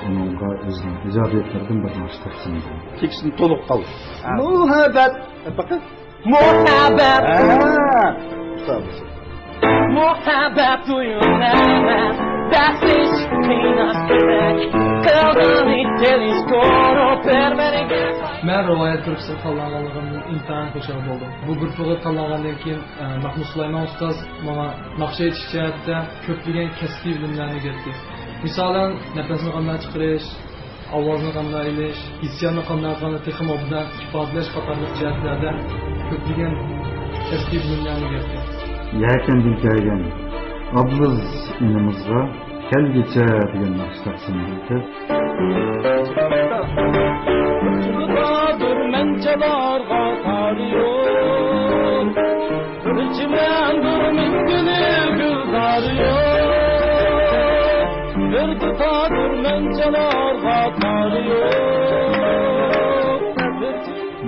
onunga o'zining ijodiyatlaridan bir narsa taqsim etdim. Tekstni to'liq qol. Muhabbat. Faqat muhabbat. Ustoz. muhabbet duyulamaz. Dərsiz qiynas gerek, qılğanı deliz korup vermeriga. Men rivoyat guruhi tanlanganligimdan intayin xursand bo'ldim. Bu guruhga tanlangandan keyin Mahmud Sulaymon ustoz menga naqsha aytish jihatda ko'plagan kasbiy bilimlarni o'rgatdi. Misolan, nafasni qanday chiqarish, ovozni qanday aylash, hissiyotni qanday texnik obdan ifodalash qatorli jihatlarda ko'plagan kasbiy bilimlarni o'rgatdi. Yakandan kelgan Abduz inimizga kelgicha degan naqshlar sindirdi. Mençalarga tarıyor, içimden min günü güldürüyor. Bir tutadır mençalarga tarıyor.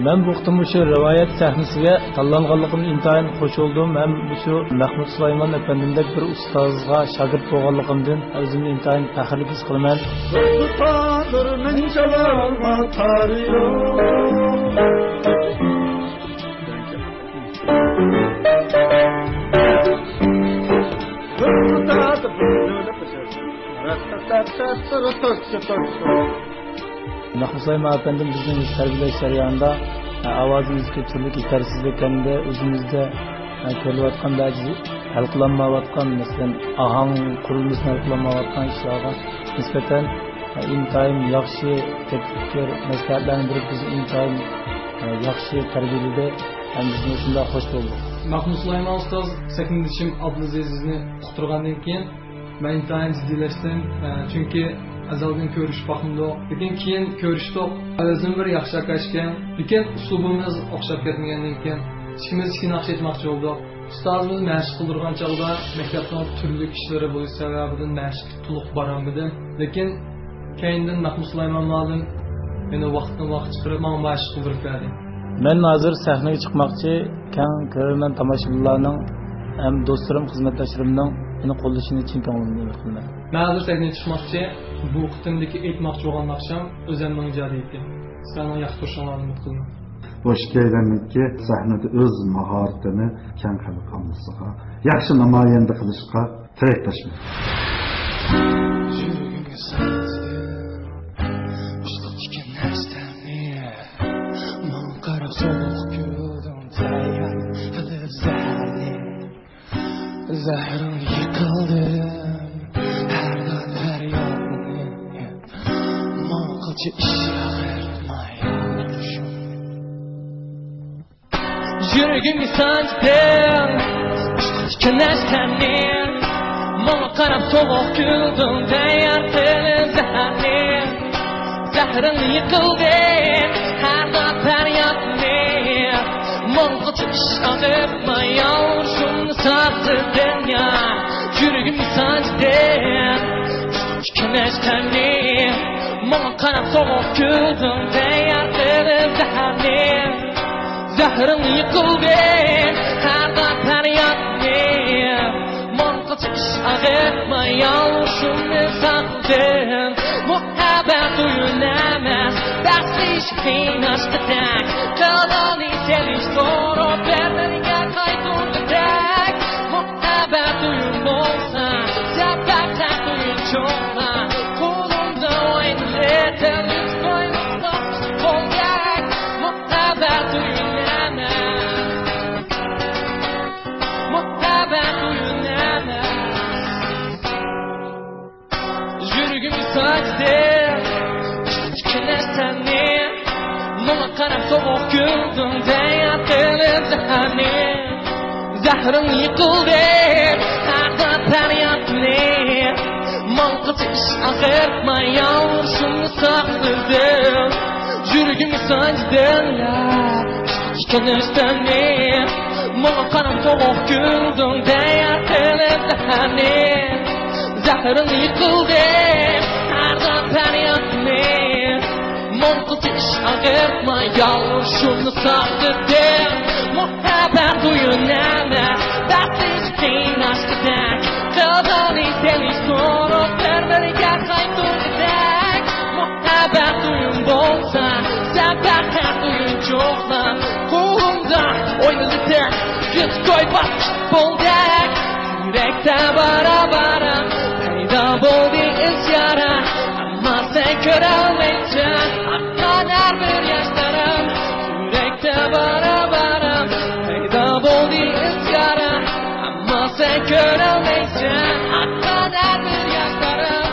Men bu qıtımı şu rivayet sahnesiga tanlanganligimdan intayin xo'sh bo'ldim. Hem şu Mahmud Sulaymon efendimdek bir ustozga shogird bo'lganligimdan o'zimni intayin faxrlik his qilaman. Tutadır mençalarga tarıyor. Mahmud Sulaymon efendim bizning tarbiyalash jarayonida ovozimizga turli yetersizliklarni o'zimizda ko'rayotgan ba'zi hal qilinmayotgan, masalan, ahang qurilmasini hal qilinmayotgan ishlarga nisbatan intayin yaxshi tafakkur maslahatlarni berib bizni intayin yaxshi tarbiyaladi ham bizni shunday xush bo'ldik. Mahmud Sulaymon ustoz sakindishim Abdulazizni uqtirgandan keyin men intayin jiddiylashdim, chunki azaldan ko'rish baxımda. Lekin keyin ko'rishdik. O'zim bir yaxshi akashgan, lekin uslubimiz o'xshab ketmagandan keyin ikkimiz ikki naqsh etmoqchi bo'ldik. Ustozimiz mashq qildirgan chog'da maktabning turli ishlari bo'lish sababidan mashq to'liq boramdim. Lekin keyindan Mahmud Sulaymon ma'lum meni vaqtdan vaqt chiqarib men mashq qildirib berdi. Men hozir sahnaga chiqmoqchi, keng ko'rman tomoshabinlarning ham do'stlarim, xizmatdoshlarimning meni qo'llashini chin ko'nglimdan qilaman. Men hozir sahnaga chiqmoqchi, bu qitimdagi aytmoqchi bo'lgan naqsham o'zimning ijodiyati. Sizlarning yaxshi turishinglarni umid qilaman. Boshqaylarniki sahnada o'z mahoratini keng qilishga, yaxshi namoyon qilishga tilakdoshman. Zahrim yıkıldı, her gün feryadını, manqılcı işyağırmayalmışım. Yüreğimi sancdın, kınaskanın, bana qarab soğuk güldün, deyartını zahrin. Zahrim yıkıldı, her gün feryadını, manqılcı işyağırmayalmışım. Sattı dünya, yüreğimi sancdın, kınaskanın, bana qarab soğuk güldün, deyartını zahrin. Zahrim yıkıldı, her gün feryadını, manqılcı işyağırmayalmışım sattın. Muhabbet duyulamaz, dərsiz qiynaşdık, qılğanı deliz korup vermeriga qaytırdık. Muhabbet duyun bolsa, səbəblər duyun çoxla, qolumda oynayırdım, üç qoyulmaq olacaq. Muhabbet duyulamaz, muhabbet duyulamaz. Yüreğimi sancdın, kınaskanın, bana qarab soğuk güldün, deyartını zahrin. Zahrim yıkıldı, her gün feryadını, manqılcı işyağırmayalmışım sattırdım. Yüreğimi sancdın, kınaskanın, bana qarab soğuk güldün, deyartını zahrin. Zahrim yıkıldı, her gün feryadını, manqılcı işyağırmayalmışım sattırdım. Muhabbet duyulamaz, dərsiz qiynaşdık, qılğanı deliz korup vermeriga qaytırdık. Muhabbet duyun bolsa, səbəblər duyun çoxla, qolumda oynadık, üç qoyulmaq olacaq. ko'rolmaysan haqqadar bir yoshlarım yurakda barabaram paydo bo'ldi izgarim ammo sen ko'rolmaysan haqqadar bir yoshlarım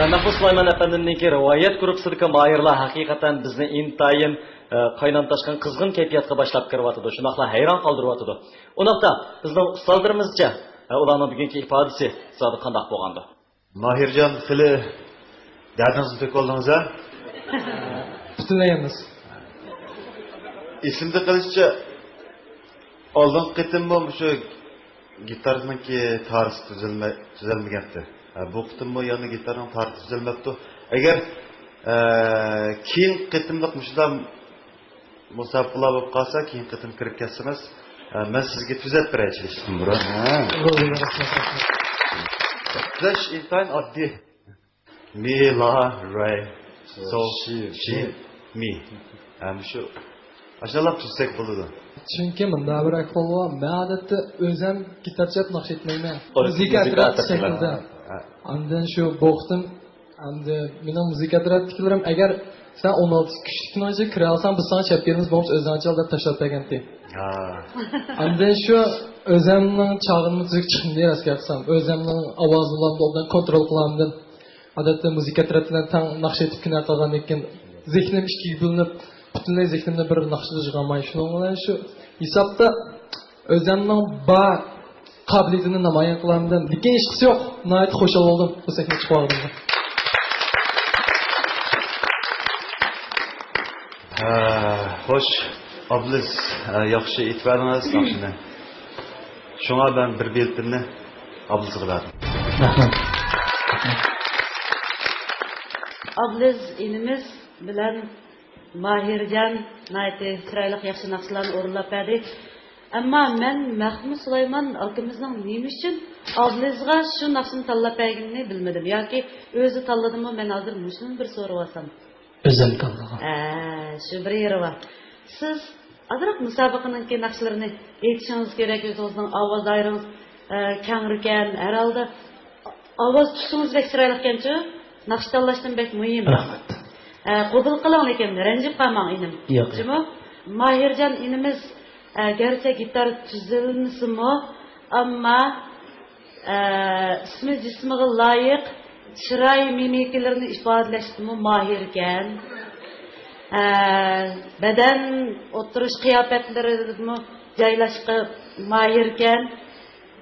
men Mahmud Sulayman efendimninki rivoyat grupsidagi mayirlar haqiqatan bizni intayin qaynan tashqan qizg'in kayfiyatga boshlab kiryotdi. Shunaqla hayron qoldiryotdi. Unoqda bizning ustozlarimizcha ularning bugungi ifodasi hisobi qanday bo'lgandi? Mahirjon tili dardingizni to'kib oldingiz-a? Butunlaymiz. Esimda qilishicha oldingi qitimmi shu gitarniki tarixi tuzilmagandi. Bu qitimmi yana gitarning tarixi tuzilmabdi. Agar keyin qitimliq mushunda musabaqalar bo'lib qolsa, keyin qitim kirib ketsangiz, men sizga tuzatib beraychilishdim bura. Tuzash intayin oddiy. Mi, la, re, sol, shi, mi. Shu Aşağılar tuzsak bo'ladi. Chunki bunda bir ahvolga ma'natda o'zim gitar chat naqsh etmayman. Muzika atrofida. Ondan shu bo'xtim Endi mening muzika tarafdagilarim agar sen 16 kuchli kinoga kira olsang biz sana chap beramiz bo'lsa o'zingcha deb tashlab bergandi. Endi shu o'zimning chog'imni muzik chiqindi rasqatsam, o'zimning ovozimni obdan kontrol qilamdim. Odatda muzika tarafidan tang naqsh etib kino qilgandan keyin zehnim ikkiga bo'linib, butunlay zehnimda bir naqshda yig'olmay shuning bilan shu hisobda o'zimning bor qobiliyatini namoyon qilamdim. Lekin hech qisi yo'q. Nihoyat xushal bo'ldim bu sahnaga chiqib olganimda. Xo'sh, Obliz yaxshi aytibadingiz naqshni. Shunga ben bir beltimni Oblizga berdim. Rahmat. Obliz inimiz bilan Mahirjon nihoyat chiroyli yaxshi naqshlarni o'rinlab berdi. Ammo men Mahmud Sulaymon akimizning nima uchun Oblizga shu naqshni tanlab berganini bilmadim. Yoki o'zi tanladimi? Men hozir shuni bir so'rab olsam. O'zim tanlagan. Shu bir yeri bor. Siz azroq musobaqaning naqshlarini aytishingiz kerak. O'zingizning ovoz ayringiz kangrikan, herhalde ovoz tusingiz bek chiroyli ekan-ku. Naqsh tanlashdan bek muhim. Rahmat. Qabul qiling lekin ranjib qolmang inim. Yo'q. Mahirjon inimiz gerçi gitar tuzilmasimi, ammo ismi jismiga loyiq chiroy mimikalarni ifodalashdimi mahir ekan. Badan o'tirish qiyofatlarini joylashga mahir ekan.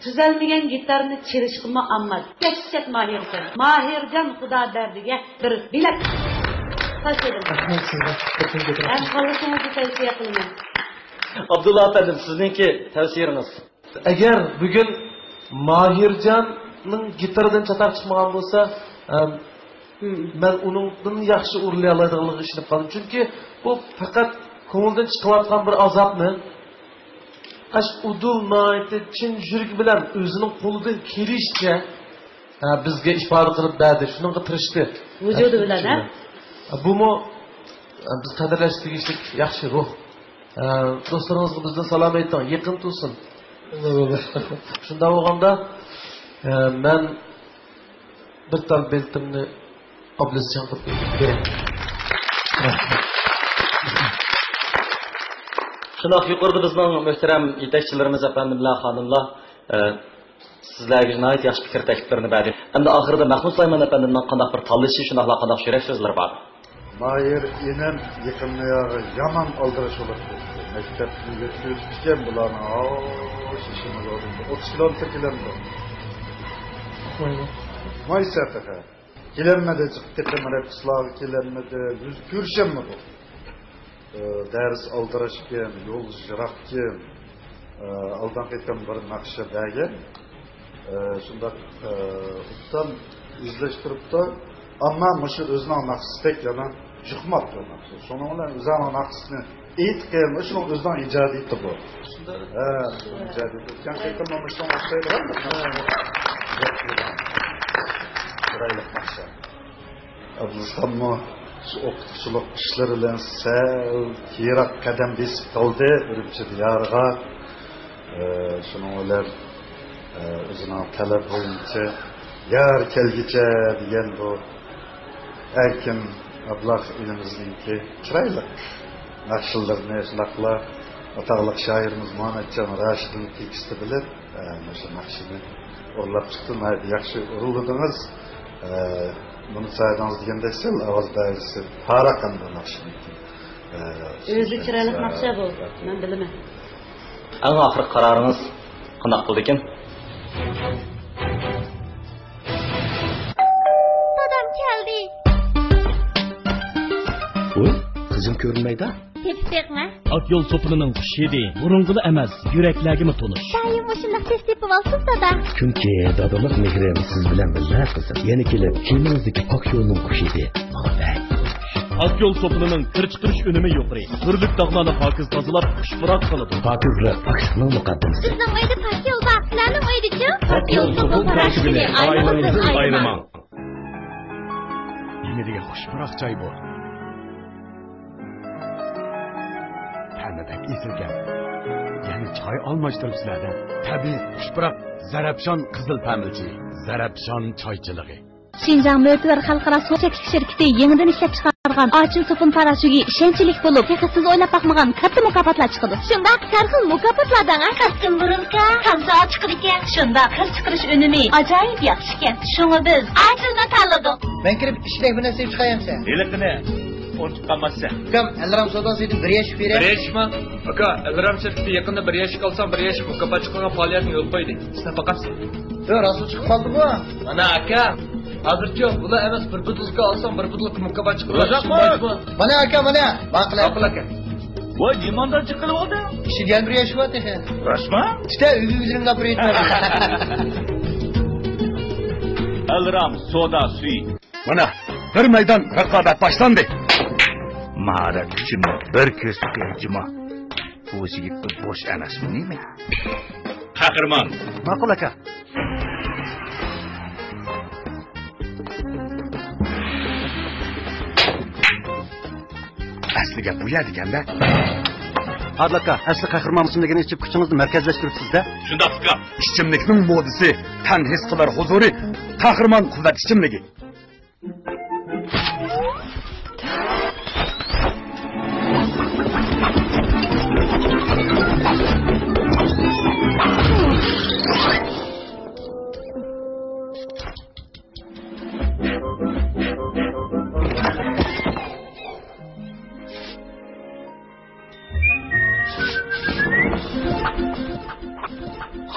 Tuzalmagan gitarni chelishga ammo dahshat mahir ekan. Mahirjon xudo dardiga bir bilak. Ben kalırsınızı tavsiye kılmayın. Abdullah efendim sizinki tavsiyeniz. Eğer bugün Mahirjonning gitardan çatak çıkmagan bolsa, ben onundan yaxshi o'rlay oladiganligini ishonib qoldim. Chunki bu faqat ko'ngildan chiqayotgan bir azobni ash udul noiti chin yuragi bilan o'zining qo'lidan kelishicha bizga ifoda qilib berdi. Shunga tirishdi. Vujudi bilan ha? Bumu biz qadrlash tegishlik yaxshi ruh. Do'stlarimizga bizdan salom ayting, yaqin tursin. Shunda bo'lganda men bir tal beltimni Oblizjon qilib beraman. Shundoq yuqorida bizning muhtaram yetakchilarimiz efendimlar, xonimlar sizlarga nihoyat yaxshi fikr takliflarini berdi. Endi oxirida Mahmud Sulaymon efendimning qanday bir tanlashi, shundoqla qanday yurak so'zlar bor. Mahir inem yıkımlayağı yaman aldırış olur. Mektepini götürürken bulanı şişimiz oldu. 30 kilometre kilemdi. Maalesef efendim. Kilemedi, çıktıklarım hep ıslahı kilemedi. Yüz görüşem mi bu? Ders aldırışken, yol jırakken, aldan kaytan bir nakşa dergen. Şundak utan izleştirip de ama mışı özünün naksı tek yana çıkmadı o naksı. Sonra onlar özünün naksını eğitik gelmiş, şunun özünün icadı etti bu. İcadı etti. Yani kaytanmamıştan o şey var mı? Sıraylık nakşa. Abdülsam mı okutuculuk işleriyle sel, kirak kadem besip kaldı. Ürümçi diyarıga. Şunun onlar özünün talep boyunca yar kelgice diyen bu erkin ablah ilimizdeki çıraylık nakşıllarını şunakla atağlık şairimiz Muhammedcan Raşid'in teksti bilir. Şu nakşını orlap çıktın. Haydi yakşı uruladınız. Bunu sayediniz diyende sil avaz dairesi parakandı nakşını. Özü çıraylık nakşa bu. Ben bilemem. En ahir kararınız qanday bo'ldi ekan? Oy, kızım görünmeydi. Tepstekmi? Akyol sopunining qushi edi. Burunqida emas, yuraklargimi tonish. Doim mushundoq tez tepib olsiz dada. Chunki dadalik mehrim siz bilan birga qizim. Yana kelib, keminizdagi Akyolning qushi edi. Akyol sopunining kirchiqirish unumi yuqori. Turlik dog'larni pokiz tozalab, xushpuroq qiladi. Pokizlar pokishning muqaddimasi. Sizning uyda Akyol bor, sizlarning uyda-chi? Akyol sopun tarkibini aylaningizdan aylamang. Yemediga xushpuroq joy bu. Tanıdak esilgan. Yani çay almıştırıp sizlerden. Tabii xushpuroq Zarafshon qizil pamilchi, Zarafshon choychiligi. Şinjan Mötüver Halkara Su Çekiş Şirketi yeniden işlep çıkargan Açın Sopun paraşügi işençilik bolup, siz oylap bakmagan katta mukapatlar çıkıdı. Şunda sarxil mukapatlardan kattın burunka, kamsa çıkır eken. Şunda kır çıkırış önümi acayip yaxşı eken. Şunu biz Açın'da tanladık. Ben kirip işlek bir nasip çıkayım sen. Elikine, ortuk kalmazsa. Kam, Elram Sodası'ydın bir yaş veren. Bir yaş mı? Aka, Elram Şirketi yakında bir yaş kalsam bir yaş mukapat çıkılan faaliyetini yol koydu. Sen bakarsın. Yok, nasıl çıkıp kaldı bu? Ana aka. Hazırca bula emas bir budulka alsam bir budulka mukabat çıkılan. Bana aka, bana. Bakla. Bakla aka. Vay, limandan çıkılı oldu. İşi gel bir yaş var tefe. Raşma? İşte üvüzünün kapırı etmedi. Elram soda suyu. Mana bir meydan raqobat boshlandı. Maharat uchun bir ko'zga juma. Bu yigitni bosh emasmi nima? Qahramon. Ma'qul aka. Asliga bu yer deganda. Adlaka, asli qahramon ichimligini ichib kuchingizni markazlashtiribsiz-da. Shundoq aka. Ichimlikning modisi, tan his qilar huzuri, qahramon quvvat ichimligi.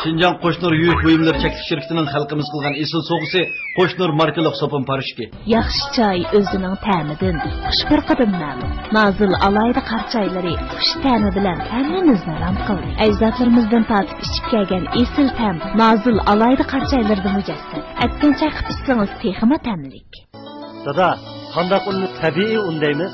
Şinjan Qo'shnur yük buyumlar chekish shirkatining xalqimiz qilgan esil so'g'isi Qo'shnur markali sopun parishki. Yaxshi choy o'zining ta'midan, xushpirqidan ma'lum. Nozil alayda qarchaylari xush ta'mi bilan ta'mimizni ram qildi. Ajdodlarimizdan tatib ichib kelgan esil ta'm nozil alayda qarchaylarda mujassam. Atgan choy qitsangiz texma ta'mlik. Dada, qandaq unni tabiiy undaymiz?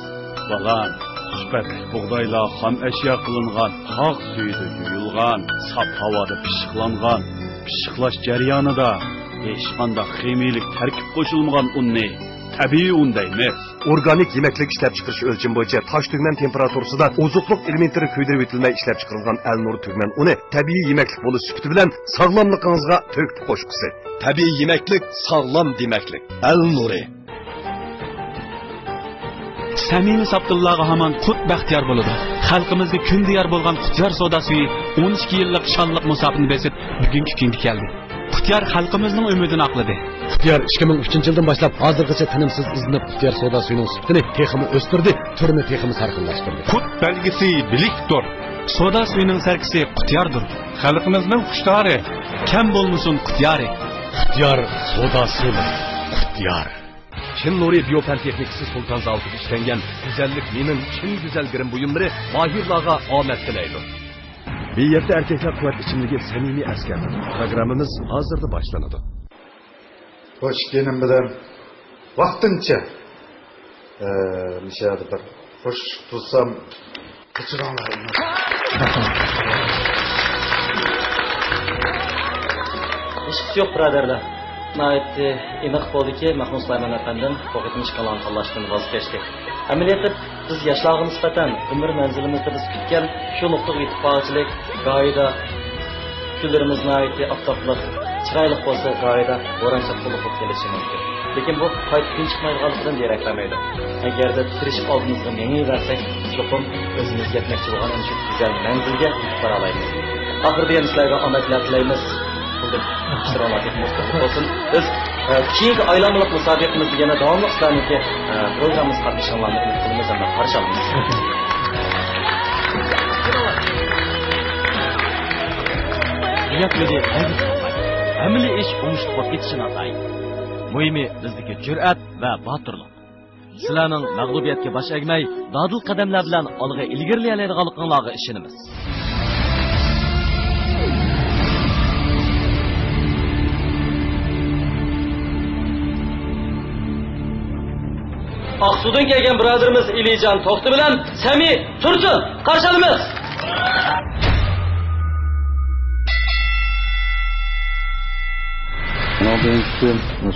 Balan, sifatli buğdayla ham eşya kılıngan, haq suyida yuyulgan, sap havada pishiqlangan, pishiqlash jarayonida hech qanday ximiylik tarkib qo'shilmagan unni tabiiy un deymiz. Organik yemeklik ishlab chiqarish o'lchami bo'yicha tosh tugman temperaturasida ozuqliq elementlari kuydirib etilmay ishlab chiqarilgan Al-Nur tugman uni tabiiy yemeklik bo'lish sifati bilan sog'lomligingizga to'kib qo'shqusi. Tabiiy yemeklik sog'lom demaklik. Al-Nuri. Samimiy Abdullaga hamon qut baxtiyor bo'ladi. Xalqimizga kundiyar bo'lgan Qutyar soda suyi 12 yillik shonliq musofirni besib bugungi kunga keldi. Qutyar xalqimizning umidini oqladi. Qutyar 2003-yildan boshlab hozirgacha tinimsiz izinib Qutyar soda suyining sifatini texmi o'stirdi, turini texmi sarxillashtirdi. Qut belgisi bilikdir. Soda suyining sarkisi Qutyardir. Xalqimizning xushtari kam bo'lmasin Qutyari. Qutyar soda suyi. Qutyar Çin Nuri Biyofen Teknikisi Sultan Zavut'u işlengen güzellik minin Çin güzel girim buyumları mahirlağa ahmet dileydi. Bir yerde erkekler kuvvet içimdeki samimi asker. Programımız hazırda başlanadı. Hoş geldin bilen vaqtincha nishadi bir hoş tutsam kıçıranlarım. Hiç yok biraderler. Nayeti iniq bo'ldi ki Mahmud Sulayman efendim qo'g'itmish kalan tanlashdan voz kechdi. Amaliyotda biz yoshlarga nisbatan umr manzilimizda biz kutgan shu nuqtaga ittifoqchilik g'oyada kunlarimiz nayeti oftoblik chiroyli bo'lsa g'oyada bo'ronchiq bo'lib kelishi mumkin. Lekin bu qaytib kun chiqmaydiganligidan deraklanmaydi. Agarda tirishib oldimizga mengiversak, cho'qim o'zimiz yetmoqchi bo'lgan shu go'zal manzilga bora olamiz. Oxirida ham sizlarga omadlar tilaymiz. olsun. Biz keyingi aylanmalık musabiqimizda yana davomli islamiki programımız qatnashganlarni umid qilamiz hamda qarshi olamiz. Niyatligi amaliy ish o'ngishli bo'lib ketishini ataydi. Muhimi bizdagi jur'at va botirlik. Sizlarning mag'lubiyatga bosh egmay, dodil qadamlar bilan olg'a ilgarilaydiganligingizga ishonamiz. Aksu'dan kelgan birodarimiz Ilijan To'xti bilan Sami Tursun qarshilaymiz. Nodinki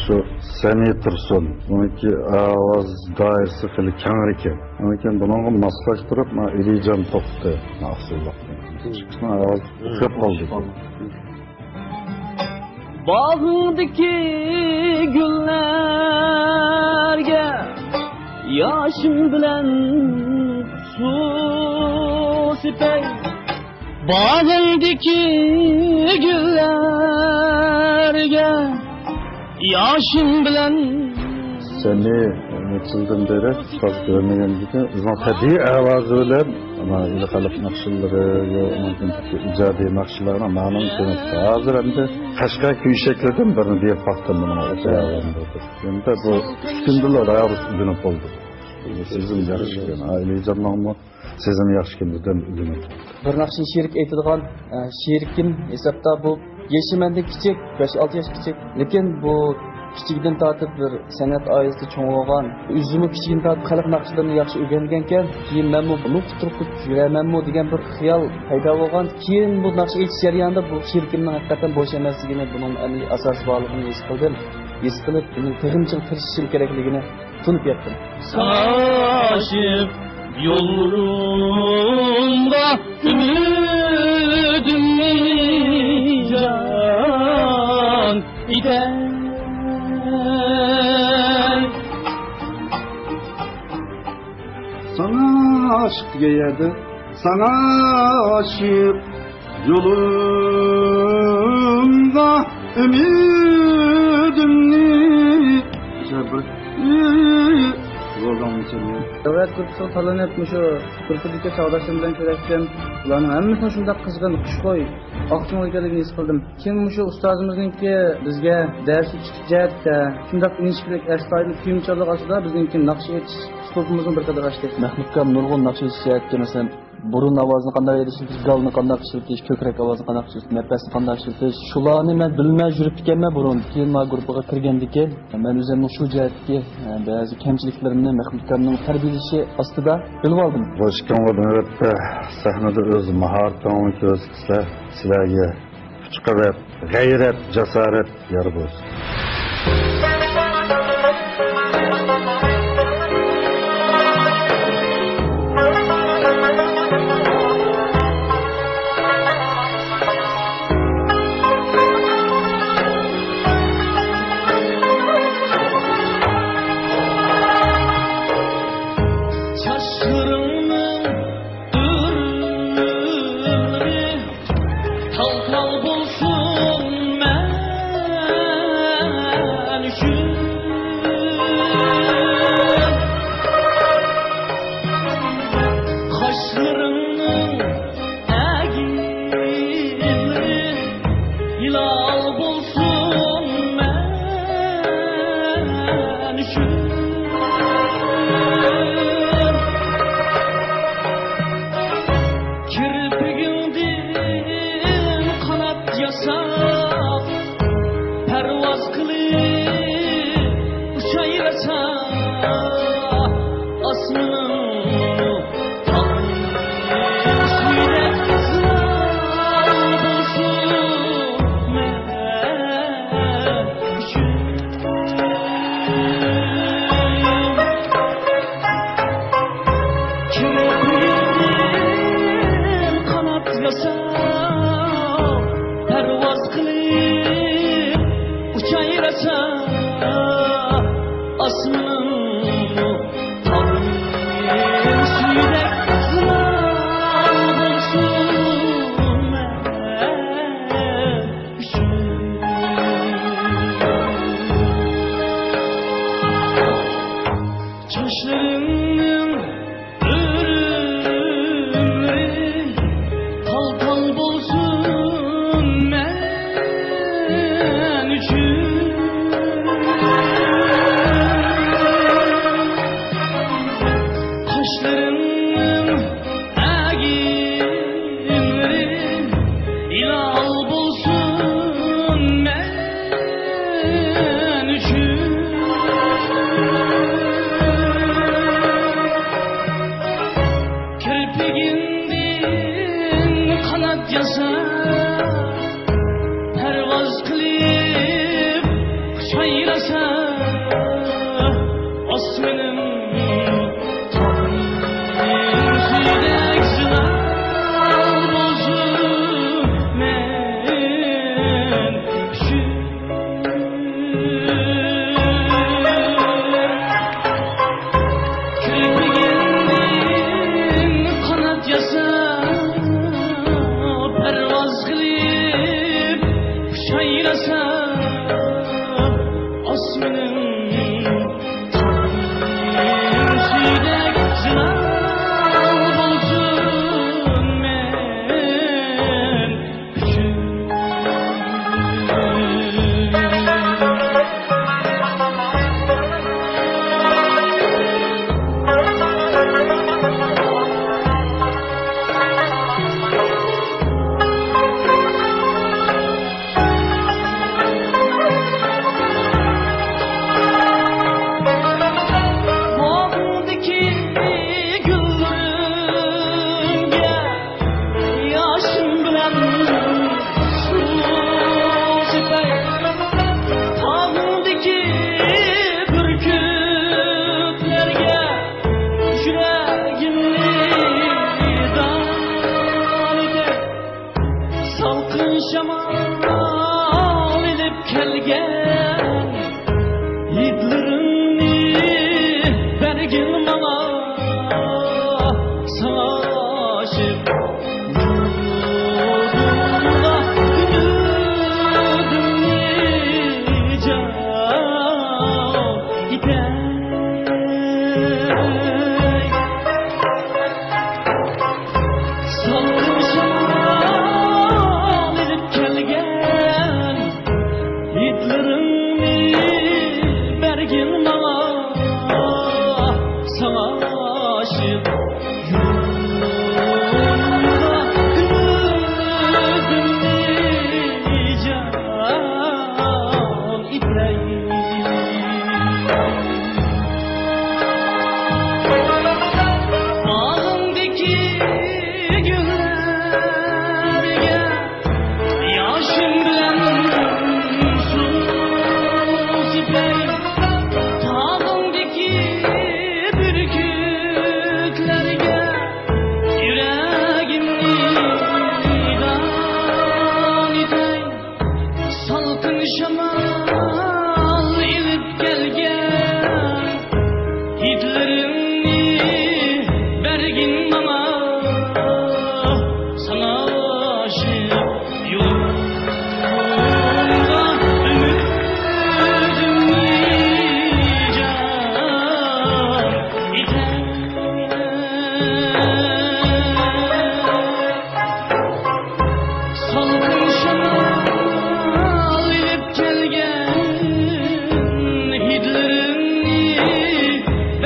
şu Sami Tursun, onunki ovoz doirasi xili keng ekan. Lekin bunga moslashtirib, Ilijan To'xti mahsulot. Ovoz ko'p qoldi. Bağındaki güllerge yaşım bilen su sipey bağımdaki güllerge yaşım bilen seni yıldan beri çok görmeyen gibi uzun tabii avazı bilen ama ilgili nakşilleri icadi nakşillerine malum ki hazır hem de kaşka köyşeklerden birini diye baktım bunun ayağlarında. Hem de bu üstündeler ayağı üstüne oldu. Sizin yarışken, aile canlanma sizin yarışkenizden ürünü. Bir nakşin şirik aytadigan şirkim hesapta bu yaşı menden kichik, 5-6 yaş kichik. Lekin bu kichikdan tortib bir san'at oilasida cho'ng bo'lgan, o'zimni kichikdan tortib xalq naqshlarini yaxshi o'rgangankan, keyin men bu turib yuramanmi degan bir xiyol paydo bo'lgan. Keyin bu naqsh aytish jarayonida bu shirkimning haqiqatan bo'sh emasligini, buning amaliy asosi borligini his qildim. His qilib, buning tegimchilik tirishishim kerakligini tunib yetdim. Saşıp yolumda ümidimi can eder. Sana aşk giyedi, sana aşık yolunda ümidimni Evet, kurtuluş talanıp şu kurtuluşa sağdaşım bilen köleştim. Ulanın hemmisini şunda kızgın, kuşkoy, aklımı geldiğini his kıldım. Kim şu ustazımızınki bizge dersi çıkacak da, şunda inişkilik estaylı kuyumçalık aslında bizimki nakşi etiş stopumuzun bir kadar açtı. Mahmudkam nurgun nakşi etişecek mesela burun avazını qanday ediştiş, galını qanday işletiş, kökrek avazını qanday işletiş, nefesini qanday işletiş. Şularni men bilmay jurib ketganman burun. Keyin ma guruhga kirgandan men o'zimning shu jihatdagi ba'zi kamchiliklarimni Mahmudkamning tarbiyalashi ostida bilib oldim. Boshqonga navbatda sahnada o'z mahoratingizni ko'rsatsa, sizlarga kuch-quvvat, g'ayrat, jasorat yor bo'lsin.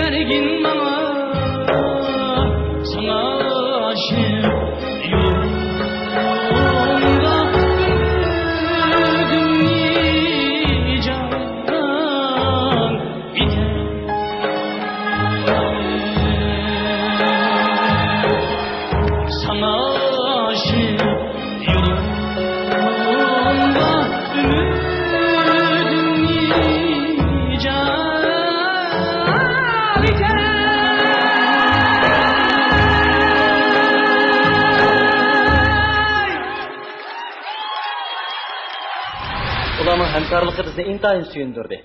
bergin bana sana aşık yurdumda ümidimni can iter Ularning hamkorligi bizni intayin suyundirdi.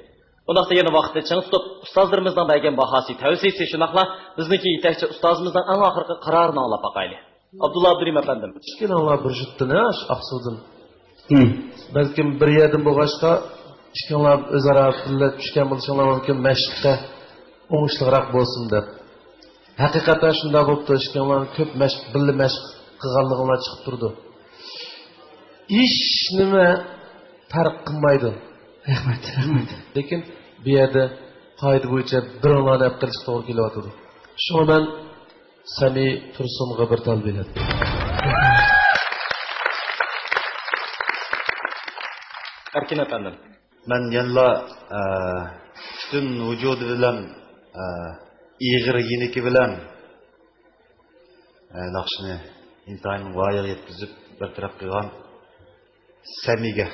Undaqda yana vaqtda ching tutib, ustozlarimizning bergan bahasi, tavsiyasi shunaqla bizniki yetakchi ustozimizning eng oxirgi qarorini anglab boqayli. Abdulla Abdurim afandim. Kichkinalar bir jutdini aqsudin. Balkim bir yerdan bo'lg'achqa kichkinalar o'zaro tillab tushgan bo'lishinglar mumkin mashqqa o'ngishliroq bo'lsin deb. Haqiqatan shunday bo'libdi, kichkinalar ko'p mashq, birga mashq qilganliglar chiqib turdi. Ish nima farq qilmaydi. Rahmat. Lekin bu yerda qoida bo'yicha birovlarni olib qilish to'g'ri kelyapti. Shuni men Sami Tursunga bir tal berdim. Erkin efendim. Men yanla bütün vücudu bilen iğir yeniki bilen nakşını intayin vayığı yetkizip bir taraf kılgan Sami'ge.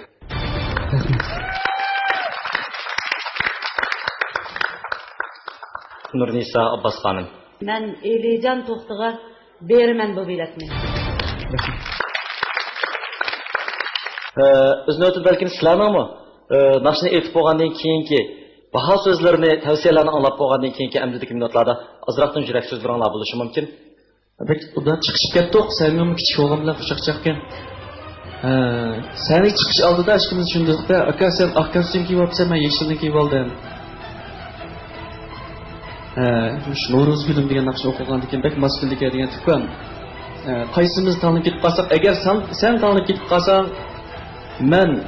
Nurnisa Abbas Hanım. Ben Elican Toxtuğa berimen bu biletini. Özünü ötüp belki sizlerden mi? Nakşını etip boğandan keyinki baha sözlerini, tavsiyelerini anlap boğandan keyinki emdideki minutlarda azraqtın jürek sözlerini buluşu mümkün. Bek, buradan çıkışıp kettik. Sevmem küçük oğlan bilen kuşakçakken. Senin çıkış aldı da aşkımız düşündük de aka sen akkasın ki vapsa ben yeşilin ki valdım. Şu Noruz Gülüm degan nakşını okuğan diken bek maskillik edigen tükkan. Qaysimiz tanып ketip qalsak, eğer sen tanып ketip qalsan, men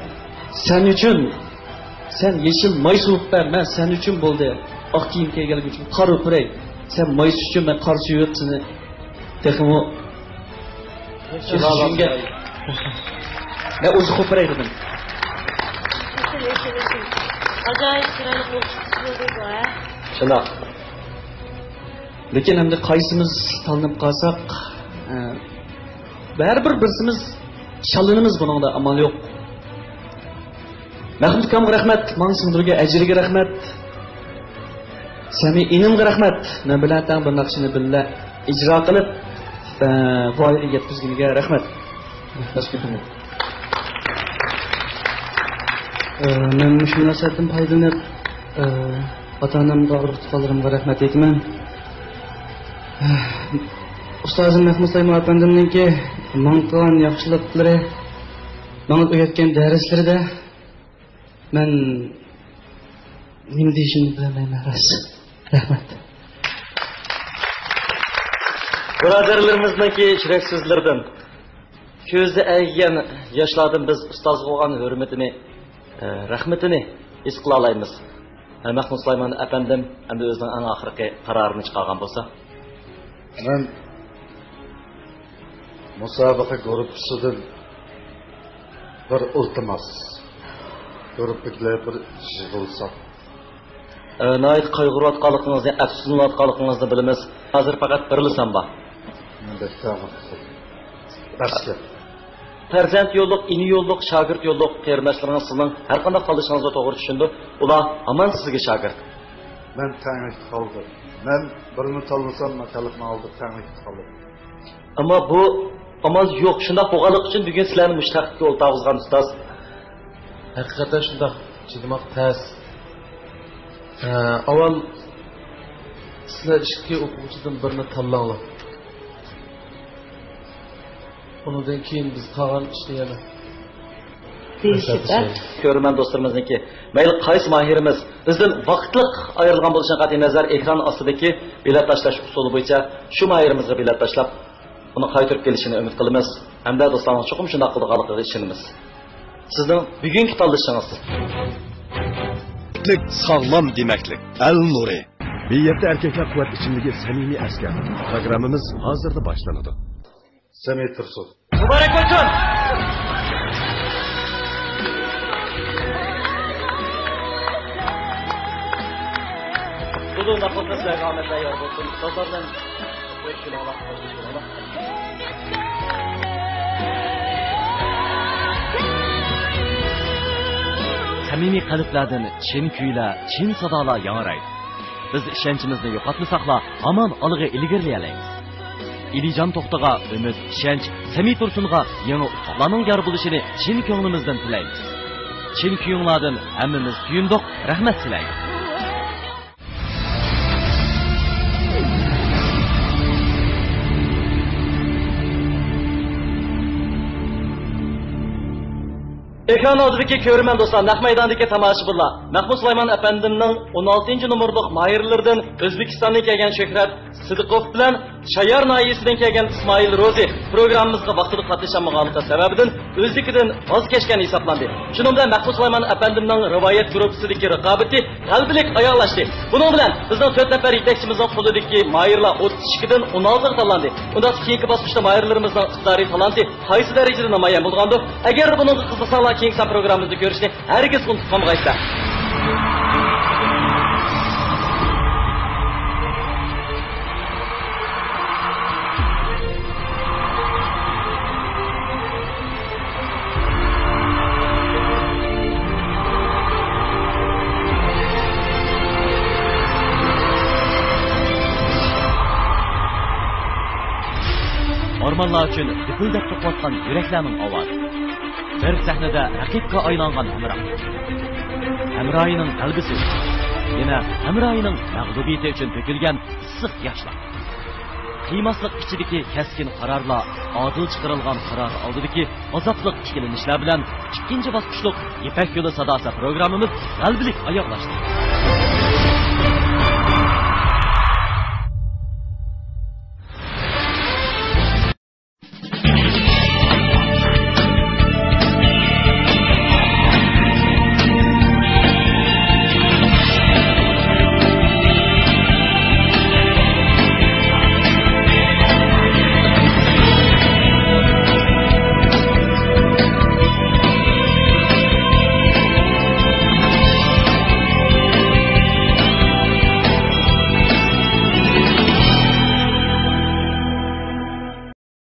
sen üçün sen yeşil may soğup ber, men sen üçün boldu. Ak kiyim kiygelgi üçün qar öpürey. Sen may üçün ben qar suyup seni texim o şunga ne o'zi qo'piray dedim. Acayip chiroyli qo'shiq bo'ldi bu, ha? Shundoq. Lekin endi qaysimiz tanib qalsak, baribir birsimiz shallinimiz buningda amal yo'q. Mahmud akamga rahmat, Mansindurga ajriga rahmat. Sami inimga rahmat. Men bilan tang bir naqshini billa ijro qilib, voyaga yetkazganiga rahmat. Tashakkur. Men shu narsadan foydalanib ota-onamga og'riq tutqanlarimga rahmat aytaman. Ustozim Mahmud Sulayman apandimninki menga qilgan yaxshiliklari, menga o'rgatgan darslarida men nima deyishimni bilmayman. Rahmat. Birodarlarimizningki shiraksizlardan ko'zi aygan yoshlardan biz ustozga bo'lgan hurmatini, rahmatini his qila olamiz. Mahmud Sulayman apandim endi o'zining eng oxirgi qarorini chiqargan bo'lsa, men musobaqa guruhisidan bir iltimos guruhliklar bir yig'ilsak. Nayt qayg'urayotganligingizni, afsuslanayotganligingizni bilamiz. Hozir faqat birlisan bor. Farzand yo'lliq, ini yo'lliq, shogird yo'lliq qarindoshlarimiz sizning har qanday qolishingizga to'g'ri tushundi. Ular aman sizga shogird. Men tanglik qoldim. Men birini tanlasam maqalikni olib tanglik qoldim. Ammo bu amal yo'q. Shunda bo'lganlik uchun bugun sizlarni mushtaqqa o'ltag'izgan ustoz. Haqiqatan shunda chidamoq tas. Avval sizlar ikki o'quvchidan birini tanlanglar. Ondan keyin biz qolgan ishni yana ko'rman do'stlarimizniki mayli qaysi mahirimiz bizdan vaqtliq ayrilgan bo'lishidan qat'iy nazar ekran ostidagi bilet tashlash usuli bo'yicha shu mahirimizga bilet tashlab uni qaytarib kelishini umid qilamiz. Hamda do'stlarimiz cho'qim shunday qilganligiga ishonamiz. Sizning bugungi tanlashingiz sağlam demaklik Al Nuri. Biyatda erkeklar quvvat ichimligi samimiy askar. Programmamiz hozirda boshlanadi. Samimiy tursun. Muborak bo'lsin. Bugun nafaqatlar omadlar yor bo'lsin. Sozordan qo'shilib samimiy qalblardan chin kuylar, chin sadolar yangraydi. Biz ishonchimizni yo'qotmasaqla, hamon olg'a ilgarilaymiz. İlican To'xtaga umid, ishonch, Sami Tursunga yangi utuqlarning yor bo'lishini chin ko'nglimizdan tilaymiz. Chin kuyinglardan hammamiz tuyundiq, rahmat tilaymiz. Ekran oldidagi ko'rman do'stlar, naq maydondagi tomoshabinlar. Mahmud Sulayman apandimning 16-numurlik mahirlardan O'zbekistondan kelgan Shuhrat Sidiqov bilan Shayar noyisidan kelgan Ismoil Rozi programmamizga vaqtida qatnashmaganligi sababidan o'zligidan voz kechgan hisoblandi. Shuningdek Mahmud Sulayman apandimning rivoyat guruhisidagi raqobati qalblik ayoqlashdi. Buning bilan bizning 4 nafar yetakchimizning qo'lidagi mahirlar 32 dan 16 ga tanlandi. Unda keyingi bosqichda mahirlarimizning iqtidoriy talanti qaysi darajada namoyon bo'lgandi? Agar buni qiziqsanlar keyingi programmamizni ko'rishni hargiz unutmaysizlar. Ormanlar uchun dipildab to'qiyotgan yuraklarning ovozi. Bir sahnada raqibga aylangan Hamroyining qalbisi. Yana Hamroyining mag'lubiyati uchun to'kilgan issiq yoshlar. Qiymasliq ichidagi keskin qarorlar, adil chiqarilgan qaror oldidagi azobliq ikkilanishlar bilan ikkinchi bosqichlik Ipak yo'li sadosi programmamiz qalblik oyoqlashdi.